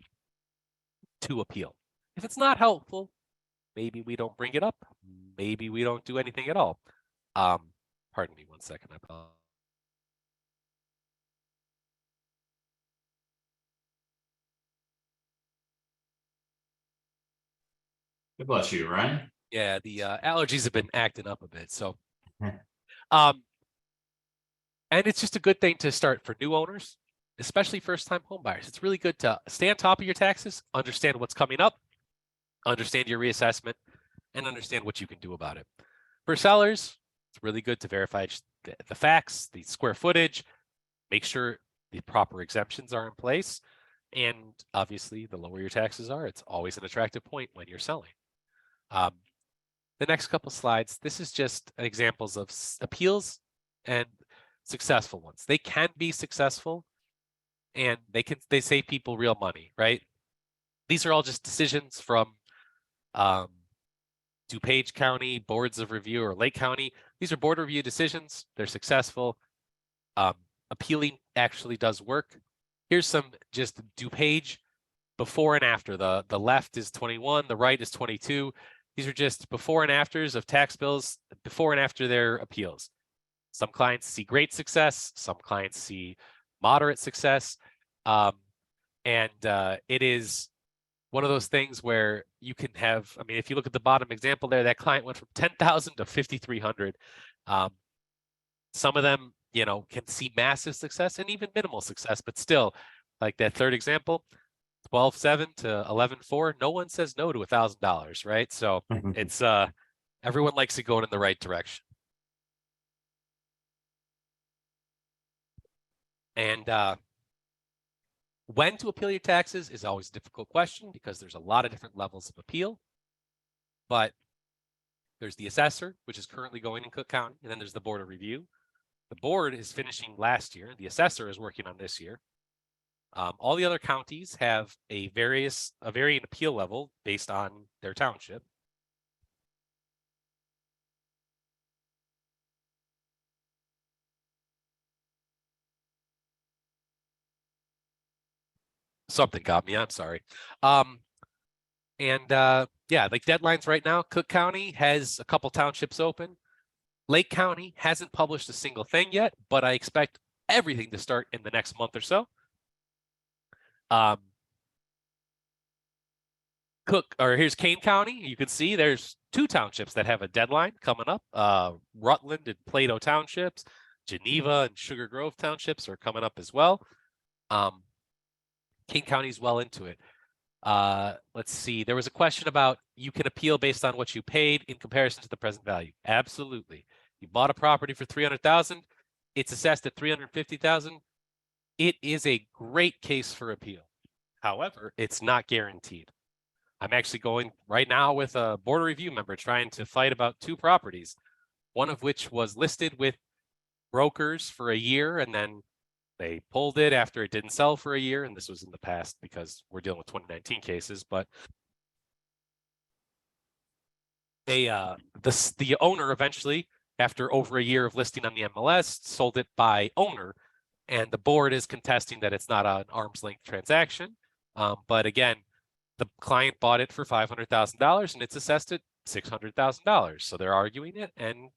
to appeal. If it's not helpful, maybe we don't bring it up. Maybe we don't do anything at all. Pardon me 1 second. I apologize. God bless you, Ryan. Yeah, the allergies have been acting up a bit. So, Mhm. And it's just a good thing to start for new owners, especially first-time home buyers. It's really good to stay on top of your taxes, understand what's coming up, understand your reassessment, and understand what you can do about it. For sellers, it's really good to verify the facts, the square footage, make sure the proper exemptions are in place. And obviously, the lower your taxes are, it's always an attractive point when you're selling. The next couple slides, this is just examples of appeals and successful ones. They can be successful, and they save people real money, right? These are all just decisions from DuPage County boards of review, or Lake County. These are board review decisions. They're successful. Appealing actually does work. Here's some just DuPage before and after. The left is 21, the right is 22. These are just before and afters of tax bills, before and after their appeals. Some clients see great success. Some clients see moderate success. It is one of those things where you can have, I mean, if you look at the bottom example there, that client went from 10,000 to 5,300. Some of them, can see massive success and even minimal success, but still, like that third example, 12.7 to 11.4, no one says no to $1,000, right? So it's everyone likes it going in the right direction. And when to appeal your taxes is always a difficult question, because there's a lot of different levels of appeal. But there's the assessor, which is currently going in Cook County, and then there's the board of review. The board is finishing last year. The assessor is working on this year. All the other counties have a varying appeal level based on their township. Something got me, I'm sorry. And yeah, like deadlines right now, Cook County has a couple townships open. Lake County hasn't published a single thing yet, but I expect everything to start in the next month or so. Here's Kane County. You can see there's 2 townships that have a deadline coming up. Rutland and Plato townships, Geneva and Sugar Grove townships are coming up as well. Kane County's well into it. Let's see. There was a question about you can appeal based on what you paid in comparison to the present value. Absolutely. You bought a property for $300,000. It's assessed at $350,000. It is a great case for appeal. However, it's not guaranteed. I'm actually going right now with a board review member trying to fight about 2 properties, one of which was listed with brokers for a year, and then they pulled it after it didn't sell for a year. And this was in the past because we're dealing with 2019 cases, but the owner eventually, after over a year of listing on the MLS, sold it by owner, and the board is contesting that it's not an arm's length transaction. But again, the client bought it for $500,000 and it's assessed at $600,000. So they're arguing it, and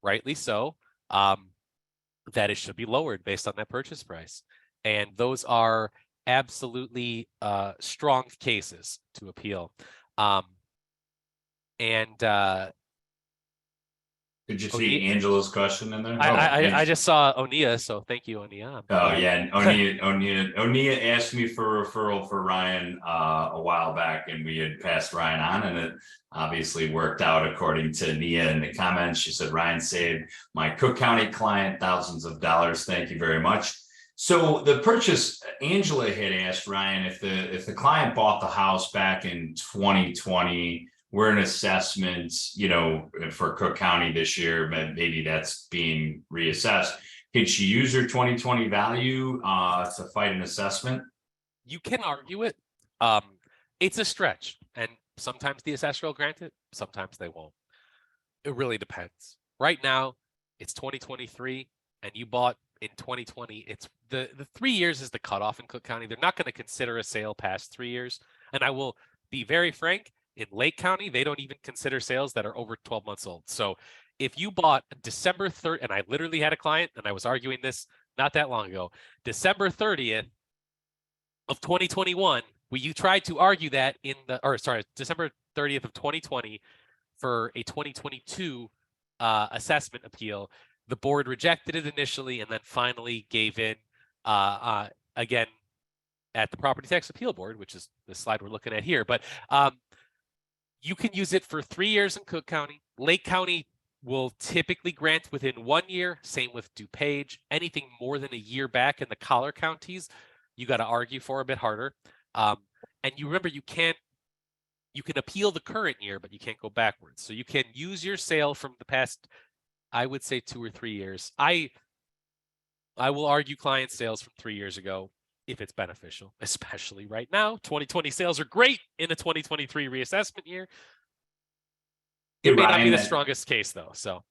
rightly so, that it should be lowered based on that purchase price. And those are absolutely strong cases to appeal. Did you see Angela's question in there? I just saw Onia, so thank you, Onia. Oh yeah, and Onia asked me for a referral for Ryan a while back, and we had passed Ryan on, and it obviously worked out according to Nia in the comments. She said Ryan saved my Cook County client thousands of dollars. Thank you very much. So the purchase, Angela had asked Ryan if the client bought the house back in 2020. We're in assessment, you know, for Cook County this year, but maybe that's being reassessed. Can she use her 2020 value to fight an assessment? You can argue it. It's a stretch, and sometimes the assessor will grant it, sometimes they won't. It really depends. Right now, it's 2023, and you bought in 2020. It's the 3 years is the cutoff in Cook County. They're not going to consider a sale past 3 years. And I will be very frank. In Lake County, they don't even consider sales that are over 12 months old. So if you bought December 3rd, and I literally had a client, and I was arguing this not that long ago, December 30th of 2021, you tried to argue that December 30th of 2020 for a 2022 assessment appeal. The board rejected it initially and then finally gave in again at the Property Tax Appeal Board, which is the slide we're looking at here. But you can use it for 3 years in Cook County. Lake County will typically grant within 1 year. Same with DuPage. Anything more than a year back in the collar counties, you got to argue for a bit harder. And you remember, you can appeal the current year, but you can't go backwards. So you can use your sale from the past, I would say 2 or 3 years. I will argue client sales from 3 years ago if it's beneficial, especially right now. 2020 sales are great in a 2023 reassessment year. It may not be the strongest case though. So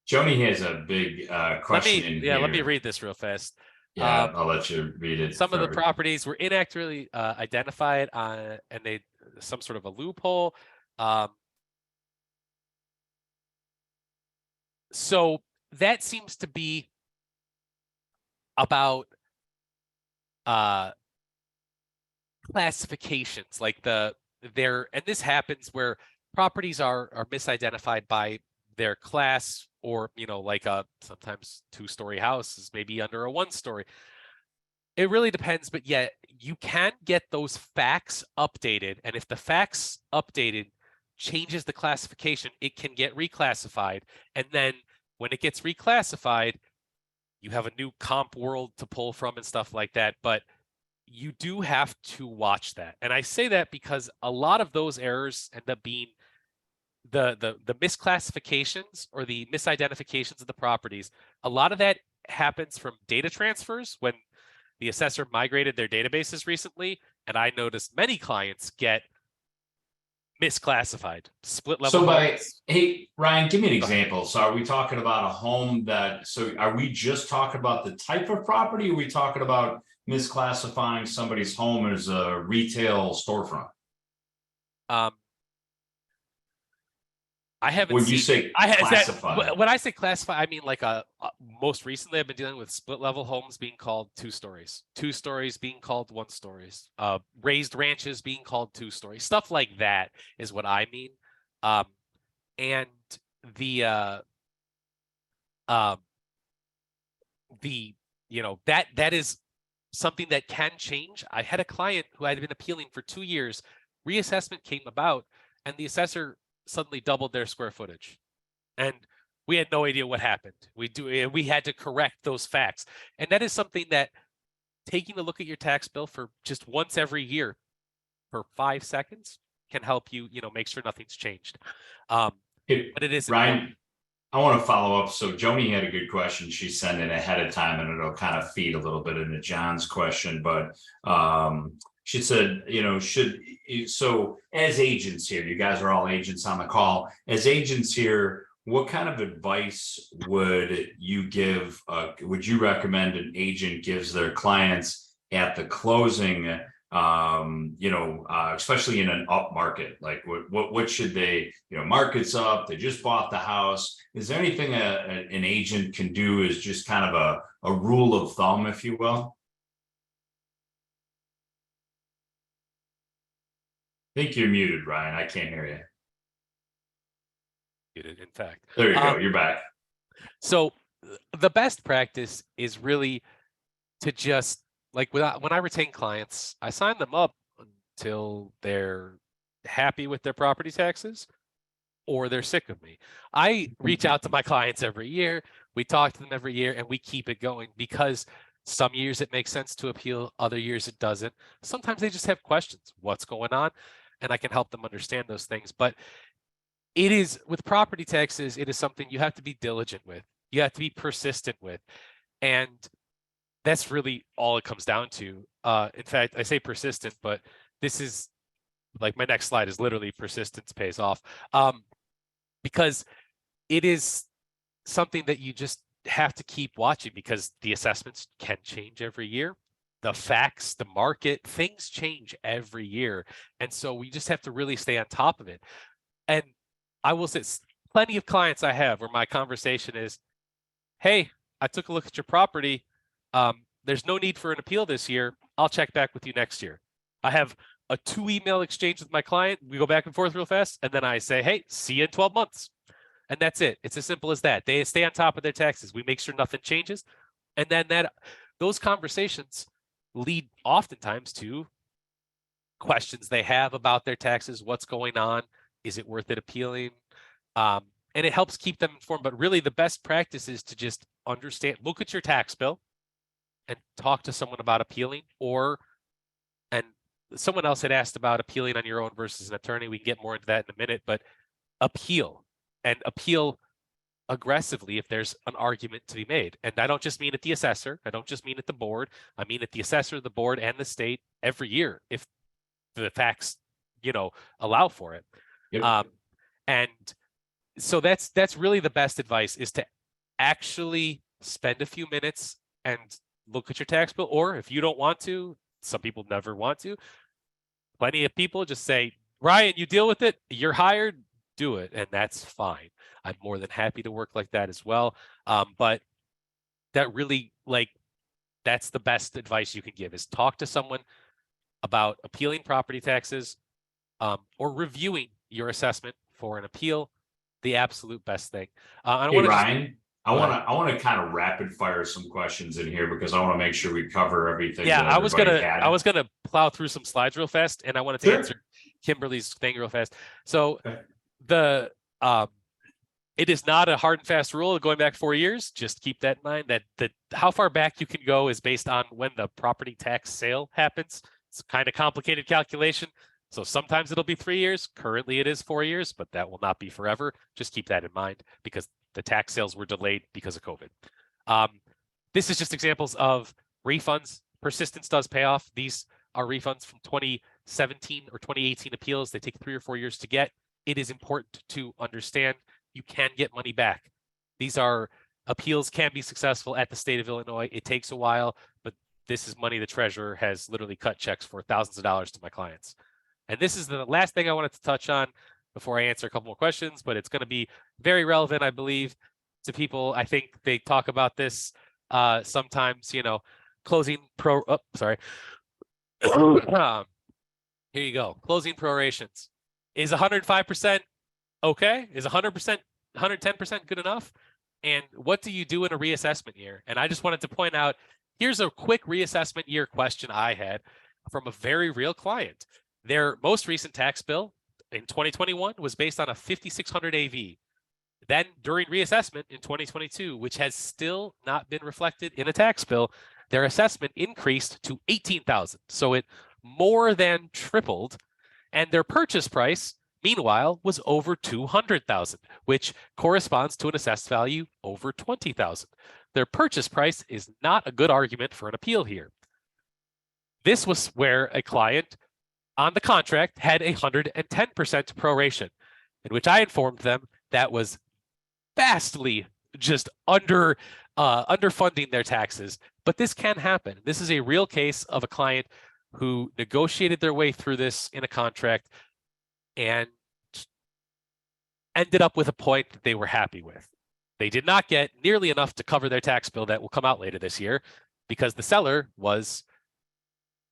Joni has a big question. Let me read this real fast. Yeah, I'll let you read it. Some of the properties were inaccurately identified and they some sort of a loophole. So that seems to be about classifications, like and this happens where properties are misidentified by their class, or like a sometimes 2-story house is maybe under a 1-story. It really depends, but yeah, you can get those facts updated, and if the facts updated changes the classification, it can get reclassified, and then when it gets reclassified, you have a new comp world to pull from and stuff like that. But you do have to watch that. And I say that because a lot of those errors end up being the misclassifications or the misidentifications of the properties. A lot of that happens from data transfers when the assessor migrated their databases recently. And I noticed many clients get misclassified, split level. So hey, Ryan, give me an example. So are we talking about a home are we just talking about the type of property? Or are we talking about misclassifying somebody's home as a retail storefront? I haven't When seen you say classify, when I say classify, I mean like most recently I've been dealing with split level homes being called 2 stories, 2 stories being called 1 stories, raised ranches being called 2 stories, stuff like that is what I mean. And the that is something that can change. I had a client who had been appealing for 2 years. Reassessment came about, and the assessor suddenly doubled their square footage, and we had no idea what happened. We had to correct those facts, and that is something that taking a look at your tax bill for just once every year for 5 seconds can help you, make sure nothing's changed. But it is Ryan, important. I want to follow up. So Joni had a good question she sent in ahead of time, and it'll kind of feed a little bit into John's question. But she said, so as agents here, you guys are all agents on the call. As agents here, what kind of advice would you give? Would you recommend an agent gives their clients at the closing? Especially in an up market, like what should they, market's up, they just bought the house. Is there anything an agent can do is just kind of a rule of thumb, if you will? I think you're muted, Ryan. I can't hear you. Muted, in fact. There you go. You're back. So the best practice is really to just when I retain clients, I sign them up until they're happy with their property taxes or they're sick of me. I reach out to my clients every year. We talk to them every year, and we keep it going because some years it makes sense to appeal, other years it doesn't. Sometimes they just have questions. What's going on? And I can help them understand those things. But it is with property taxes, it is something you have to be diligent with. You have to be persistent with. And that's really all it comes down to. In fact, I say persistent, but this is like my next slide is literally persistence pays off. Because it is something that you just have to keep watching because the assessments can change every year. The facts, the market, things change every year. And so we just have to really stay on top of it. And I will say plenty of clients I have where my conversation is, hey, I took a look at your property. There's no need for an appeal this year. I'll check back with you next year. I have a 2 email exchange with my client. We go back and forth real fast. And then I say, hey, see you in 12 months. And that's it. It's as simple as that. They stay on top of their taxes. We make sure nothing changes. And then those conversations lead oftentimes to questions they have about their taxes. What's going on? Is it worth it appealing? And it helps keep them informed. But really the best practice is to just understand, look at your tax bill and talk to someone about appealing. And someone else had asked about appealing on your own versus an attorney. We can get more into that in a minute, but appeal aggressively if there's an argument to be made. And I don't just mean at the assessor. I don't just mean at the board. I mean at the assessor, the board, and the state every year if the facts, allow for it. Yep. And so that's really the best advice is to actually spend a few minutes and look at your tax bill. Or if you don't want to, some people never want to. Plenty of people just say, Ryan, you deal with it. You're hired. Do it. And that's fine. I'm more than happy to work like that as well. But that really, that's the best advice you can give is talk to someone about appealing property taxes or reviewing your assessment for an appeal. The absolute best thing. Ryan, I want to kind of rapid fire some questions in here because I want to make sure we cover everything. Yeah, I was gonna plow through some slides real fast, and I wanted to answer Kimberly's thing real fast. So it is not a hard and fast rule going back 4 years. Just keep that in mind. That how far back you can go is based on when the property tax sale happens. It's kind of complicated calculation. So sometimes it'll be 3 years. Currently it is 4 years, but that will not be forever. Just keep that in mind because the tax sales were delayed because of COVID. This is just examples of refunds. Persistence does pay off. These are refunds from 2017 or 2018 appeals. They take 3 or 4 years to get. It is important to understand you can get money back. These are appeals can be successful at the state of Illinois. It takes a while, but this is money the treasurer has literally cut checks for thousands of dollars to my clients. And this is the last thing I wanted to touch on before I answer a couple more questions, but it's going to be very relevant, I believe, to people. I think they talk about this sometimes, you know, closing sorry. Here you go. Closing prorations. Is 105% okay? Is 100%, 110% good enough? And what do you do in a reassessment year? And I just wanted to point out, here's a quick reassessment year question I had from a very real client. Their most recent tax bill in 2021 was based on a 5,600 AV. Then during reassessment in 2022, which has still not been reflected in a tax bill, their assessment increased to 18,000. So it more than tripled. And their purchase price, meanwhile, was over 200,000, which corresponds to an assessed value over 20,000. Their purchase price is not a good argument for an appeal here. This was where a client on the contract had 110% proration, in which I informed them that was vastly just underfunding their taxes. But this can happen. This is a real case of a client who negotiated their way through this in a contract and ended up with a point that they were happy with. They did not get nearly enough to cover their tax bill that will come out later this year because the seller was,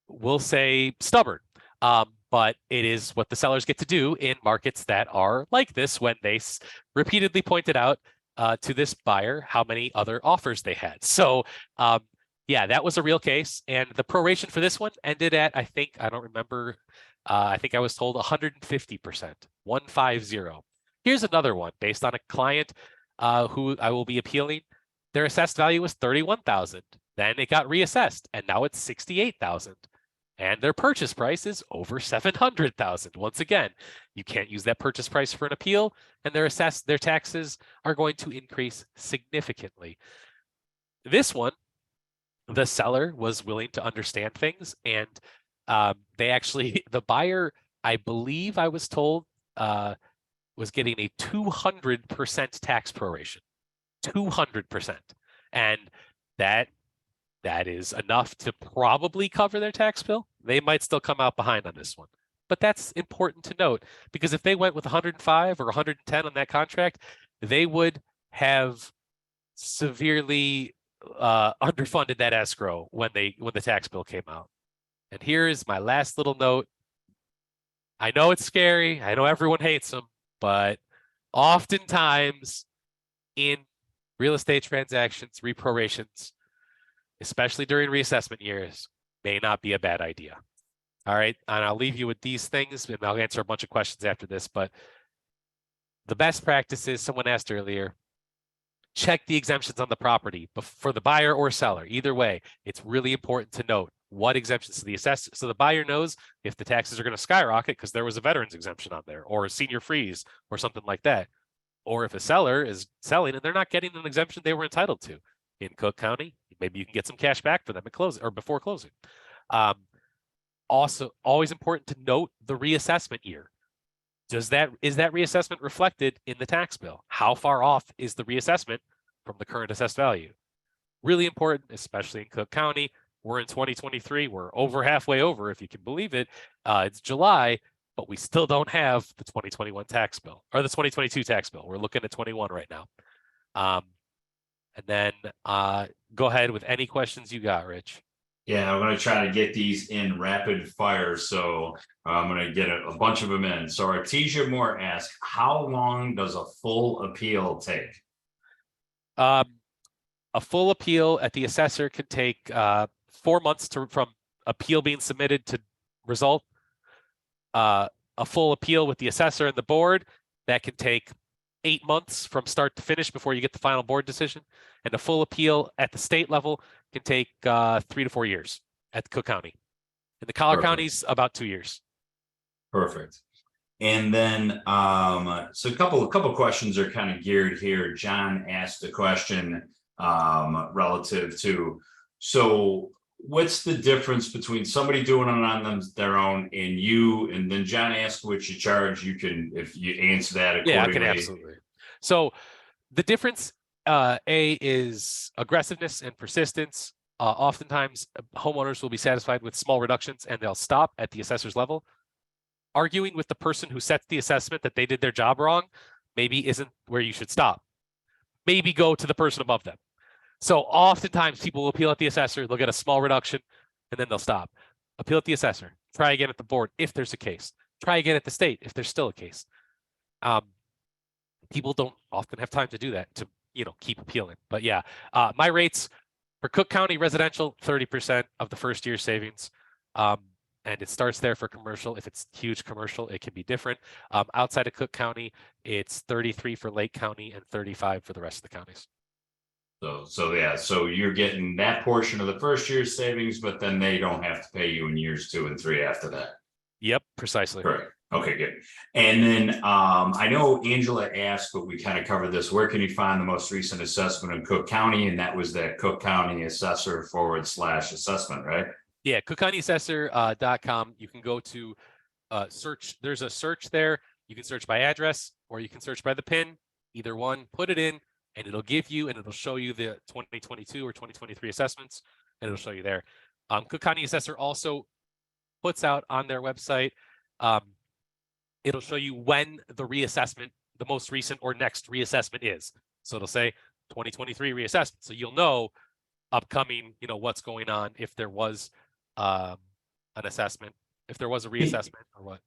we'll say, stubborn. But it is what the sellers get to do in markets that are like this when they repeatedly pointed out to this buyer how many other offers they had. So yeah, that was a real case. And the proration for this one ended at, I think, I don't remember, I think I was told 150%, 150. Here's another one based on a client who I will be appealing. Their assessed value was 31,000. Then it got reassessed and now it's 68,000. And their purchase price is over 700,000. Once again, you can't use that purchase price for an appeal, and their taxes are going to increase significantly. This one, the seller was willing to understand things, and they actually, the buyer, I believe I was told, was getting a 200% tax proration, 200%, and that is enough to probably cover their tax bill. They might still come out behind on this one. But that's important to note because if they went with 105 or 110 on that contract, they would have severely underfunded that escrow when the tax bill came out. And here is my last little note. I know it's scary. I know everyone hates them, but oftentimes in real estate transactions, reprorations, especially during reassessment years, may not be a bad idea. All right, and I'll leave you with these things, and I'll answer a bunch of questions after this, but the best practice is, someone asked earlier, check the exemptions on the property for the buyer or seller. Either way, it's really important to note what exemptions to the assessor, so the buyer knows if the taxes are going to skyrocket because there was a veterans exemption on there, or a senior freeze, or something like that. Or if a seller is selling and they're not getting an exemption they were entitled to. In Cook County, maybe you can get some cash back for them at closing or before closing. Also, always important to note the reassessment year. Is that reassessment reflected in the tax bill? How far off is the reassessment from the current assessed value? Really important, especially in Cook County. We're in 2023. We're over halfway over, if you can believe it. It's July, but we still don't have the 2021 tax bill or the 2022 tax bill. We're looking at 21 right now. And then go ahead with any questions you got, Rich. Yeah, I'm going to try to get these in rapid fire. So I'm going to get a bunch of them in. So Artesia Moore asks, how long does a full appeal take? A full appeal at the assessor can take 4 months from appeal being submitted to result. A full appeal with the assessor and the board, that can take 8 months from start to finish before you get the final board decision. And a full appeal at the state level can take 3 to 4 years at Cook County. In the Collar counties, about 2 years. Perfect. And then so a couple questions are kind of geared here. John asked a question relative to, so what's the difference between somebody doing it on their own and you? And then John asked what you charge. You can, if you answer that accordingly. Yeah, I can absolutely. So the difference, A, is aggressiveness and persistence. Oftentimes homeowners will be satisfied with small reductions and they'll stop at the assessor's level. arguing with the person who sets the assessment that they did their job wrong maybe isn't where you should stop. Maybe go to the person above them. So oftentimes people will appeal at the assessor, they'll get a small reduction, and then they'll stop. Appeal at the assessor, try again at the board if there's a case, try again at the state if there's still a case. People don't often have time to do that, to keep appealing. But yeah, my rates for Cook County residential, 30% of the first year savings. And it starts there for commercial. If it's huge commercial, it can be different. Outside of Cook County, it's 33 for Lake County and 35 for the rest of the counties. So yeah, so you're getting that portion of the first year's savings, but then they don't have to pay you in years 2 and 3 after that. Yep, precisely. Correct. Okay, good. And then I know Angela asked, but we kind of covered this. Where can you find the most recent assessment in Cook County? And that was that Cook County Assessor /assessment, right? Yeah, cookcountyassessor.com. You can go to search. There's a search there. You can search by address or you can search by the PIN. Either one, put it in and it'll give you and it'll show you the 2022 or 2023 assessments and it'll show you there. Cook County Assessor also puts out on their website. It'll show you when the reassessment, the most recent or next reassessment is. So it'll say 2023 reassessment. So you'll know upcoming, what's going on if there was an assessment, if there was a reassessment or what.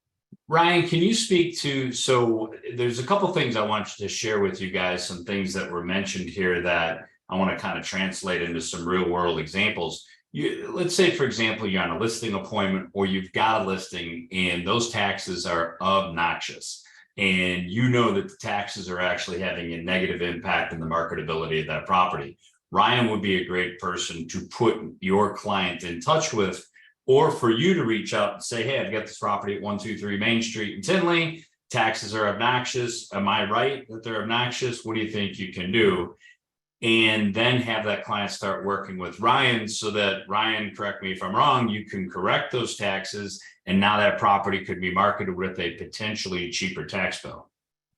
Ryan, can you speak to, so there's a couple things I want you to share with you guys, some things that were mentioned here that I want to kind of translate into some real world examples. Let's say, for example, you're on a listing appointment or you've got a listing and those taxes are obnoxious. And you know that the taxes are actually having a negative impact in the marketability of that property. Ryan would be a great person to put your client in touch with, or for you to reach out and say, hey, I've got this property at 123 Main Street in Tinley. Taxes are obnoxious. Am I right that they're obnoxious? What do you think you can do? And then have that client start working with Ryan so that Ryan, correct me if I'm wrong, you can correct those taxes. And now that property could be marketed with a potentially cheaper tax bill.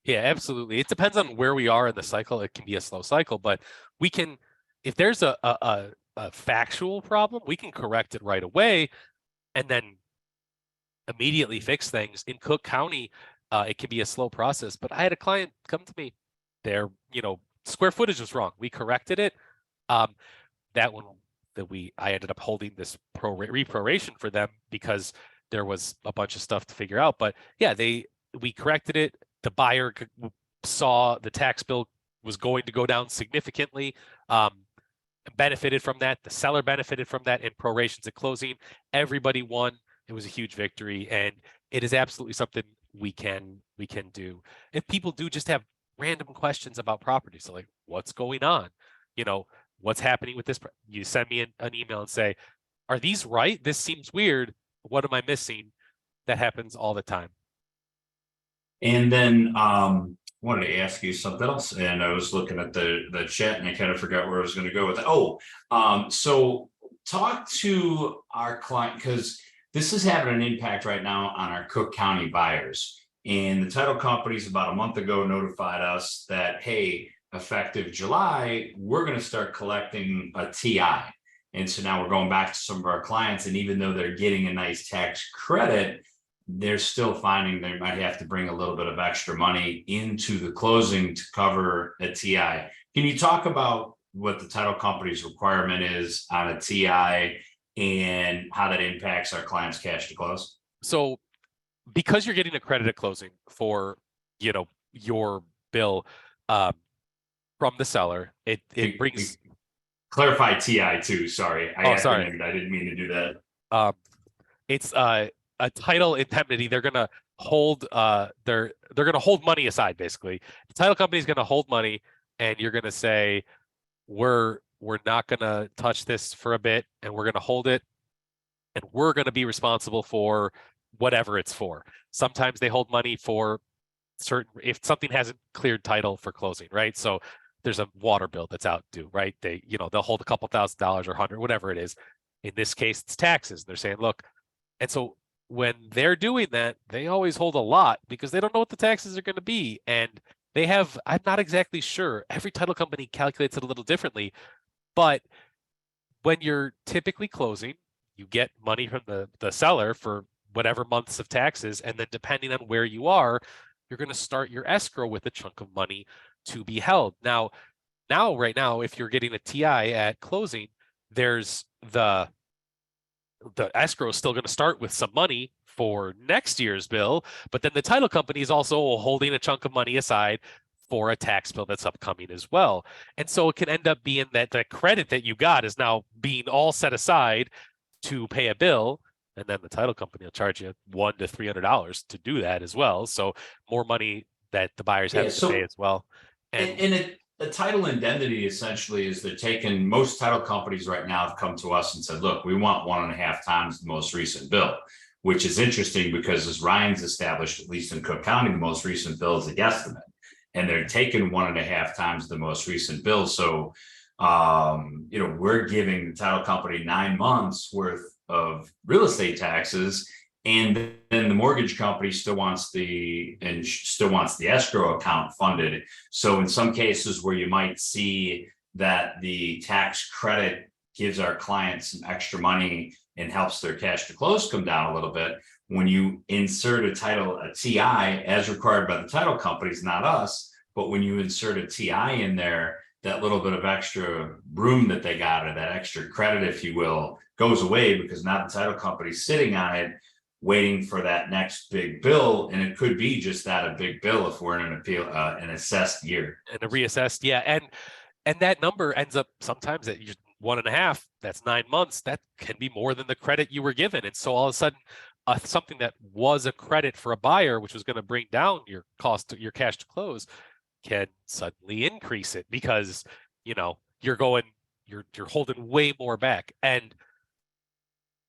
Yeah, absolutely. It depends on where we are in the cycle. It can be a slow cycle, but we can, if there's a factual problem, we can correct it right away and then immediately fix things. In Cook County, it can be a slow process, but I had a client come to me. Their, square footage was wrong. We corrected it. That one that I ended up holding this reproration for them because there was a bunch of stuff to figure out. But yeah, we corrected it. The buyer saw the tax bill was going to go down significantly. Benefited from that. The seller benefited from that in prorations at closing. Everybody won. It was a huge victory, and it is absolutely something we can do. If people do just have random questions about properties, so like what's going on, what's happening with this, you send me an email and say, are these right? This seems weird. What am I missing? That happens all the time. And then wanted to ask you something else, and I was looking at the chat and I kind of forgot where I was going to go with it. So talk to our client, because this is having an impact right now on our Cook County buyers. And the title companies about a month ago notified us that, hey, effective July, we're going to start collecting a TI. And so now we're going back to some of our clients, and even though they're getting a nice tax credit, they're still finding they might have to bring a little bit of extra money into the closing to cover a TI. Can you talk about what the title company's requirement is on a TI and how that impacts our clients' cash to close? So because you're getting a credit at closing for, your bill from the seller, it brings... Clarify TI too, sorry. Sorry. I didn't mean to do that. It's a title indemnity. They're gonna hold they're gonna hold money aside. Basically, the title company is gonna hold money, and you're gonna say, we're not gonna touch this for a bit, and we're gonna hold it, and we're gonna be responsible for whatever it's for. Sometimes they hold money for certain, if something hasn't cleared title for closing, right? So there's a water bill that's out due, right? They'll hold a couple $1,000s or 100, whatever it is. In this case, it's taxes. They're saying, look, and so when they're doing that, they always hold a lot because they don't know what the taxes are going to be. And they have, I'm not exactly sure. Every title company calculates it a little differently, but when you're typically closing, you get money from the seller for whatever months of taxes. And then depending on where you are, you're going to start your escrow with a chunk of money to be held. Now, right now, if you're getting a TI at closing, there's the escrow is still going to start with some money for next year's bill, but then the title company is also holding a chunk of money aside for a tax bill that's upcoming as well. And so it can end up being that the credit that you got is now being all set aside to pay a bill, and then the title company will charge you $100 to $300 to do that as well. So more money that the buyers have to pay as well. And the title indemnity essentially is they're taking, most title companies right now have come to us and said, look, we want 1.5 times the most recent bill, which is interesting because as Ryan's established, at least in Cook County, the most recent bill is a guesstimate, and they're taking 1.5 times the most recent bill. So, we're giving the title company 9 months worth of real estate taxes, and then the mortgage company still wants the escrow account funded. So in some cases where you might see that the tax credit gives our clients some extra money and helps their cash to close come down a little bit, when you insert a TI as required by the title companies, not us, but when you insert a TI in there, that little bit of extra room that they got, or that extra credit, if you will, goes away, because now the title company's sitting on it, waiting for that next big bill. And it could be just that, a big bill, if we're in an assessed year. And a reassessed, yeah. And that number ends up sometimes at 1.5, that's 9 months. That can be more than the credit you were given. And so all of a sudden, something that was a credit for a buyer, which was going to bring down your cost, your cash to close, can suddenly increase it because, you're holding way more back. And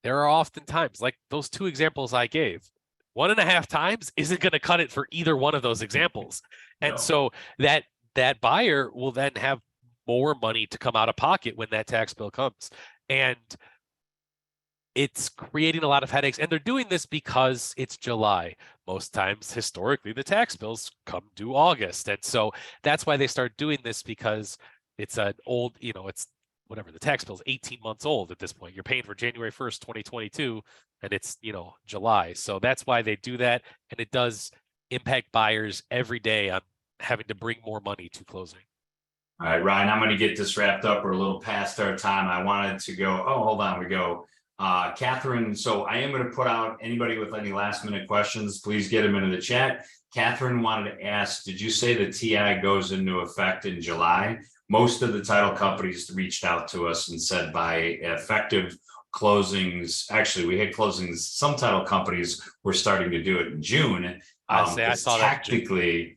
there are often times, like those 2 examples I gave, 1.5 times isn't going to cut it for either one of those examples. And No. so that buyer will then have more money to come out of pocket when that tax bill comes. And it's creating a lot of headaches. And they're doing this because it's July. Most times, historically, the tax bills come due August. And so that's why they start doing this, because it's an old, it's whatever, the tax bill is 18 months old at this point. You're paying for January 1st, 2022, and it's, July. So that's why they do that. And it does impact buyers every day on having to bring more money to closing. All right, Ryan, I'm going to get this wrapped up. We're a little past our time. I wanted to go, hold on, we go. Catherine, so I am going to put out anybody with any last minute questions, please get them into the chat. Catherine wanted to ask, did you say the TI goes into effect in July? Most of the title companies reached out to us and said by effective closings, actually we had closings, some title companies were starting to do it in June. I saw technically,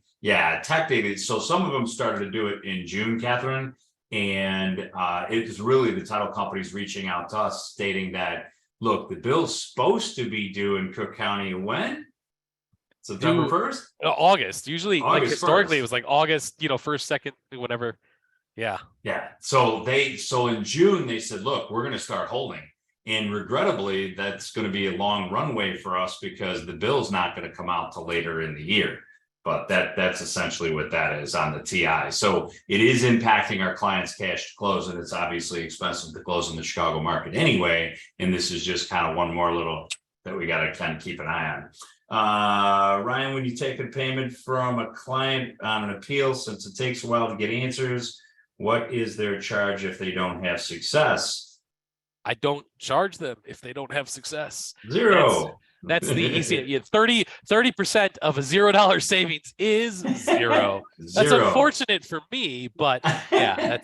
so some of them started to do it in June, Catherine, and it is really the title companies reaching out to us stating that, look, the bill's supposed to be due in Cook County when? September 1st? August. Usually, August like historically, 1st. It was like August, 1st, 2nd, whatever. Yeah. So in June, they said, look, we're going to start holding. And regrettably, that's going to be a long runway for us because the bill's not going to come out till later in the year. But that's essentially what that is on the TI. So it is impacting our clients' cash to close, and it's obviously expensive to close in the Chicago market anyway. And this is just kind of one more little that we got to kind of keep an eye on. Ryan, when you take a payment from a client on an appeal, since it takes a while to get answers, what is their charge if they don't have success? I don't charge them if they don't have success. Zero. That's the easy. 30% of a $0 savings is zero. That's unfortunate for me, but yeah,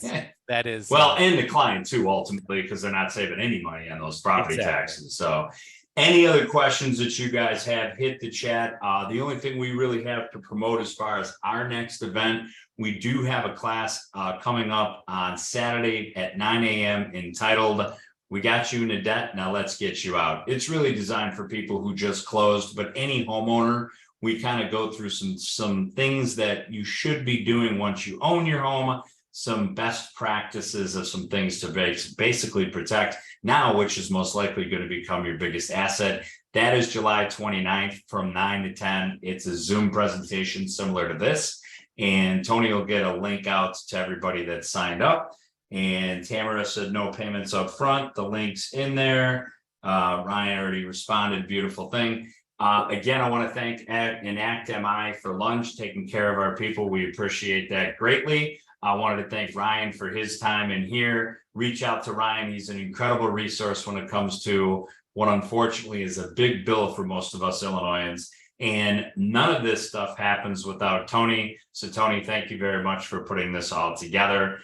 that is well, and the client too, ultimately, because they're not saving any money on those property taxes. So any other questions that you guys have, hit the chat. The only thing we really have to promote as far as our next event, we do have a class coming up on Saturday at 9 a.m. entitled "We Got You Into Debt, Now Let's Get You Out." It's really designed for people who just closed, but any homeowner. We kind of go through some things that you should be doing once you own your home, some best practices of some things to basically protect now, which is most likely going to become your biggest asset. That is July 29th from 9 to 10. It's a Zoom presentation similar to this. And Tony will get a link out to everybody that signed up. And Tamara said no payments up front. The link's in there. Ryan already responded, beautiful thing. Again, I want to thank Enact MI for lunch, taking care of our people. We appreciate that greatly. I wanted to thank Ryan for his time in here. Reach out to Ryan. He's an incredible resource when it comes to what unfortunately is a big bill for most of us Illinoisans. And none of this stuff happens without Tony. So Tony, thank you very much for putting this all together.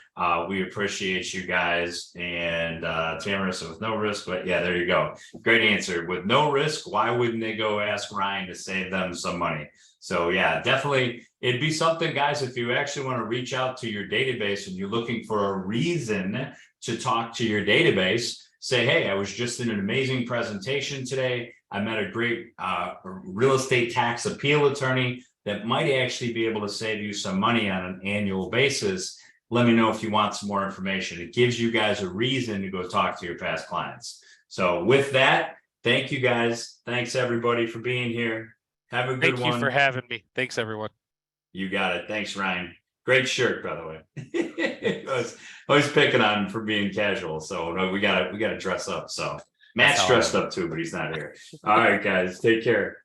We appreciate you guys. And Tamara, so with no risk, but yeah, there you go. Great answer. With no risk, why wouldn't they go ask Ryan to save them some money? So yeah, definitely. It'd be something, guys, if you actually want to reach out to your database and you're looking for a reason to talk to your database, say, hey, I was just in an amazing presentation today. I met a great real estate tax appeal attorney that might actually be able to save you some money on an annual basis. Let me know if you want some more information. It gives you guys a reason to go talk to your past clients. So with that, thank you guys. Thanks everybody for being here. Have a good one. Thank you for having me. Thanks, everyone. You got it. Thanks, Ryan. Great shirt, by the way. I was picking on him for being casual. So no, we gotta dress up. So Matt's dressed up too, but he's not here. All right, guys, take care.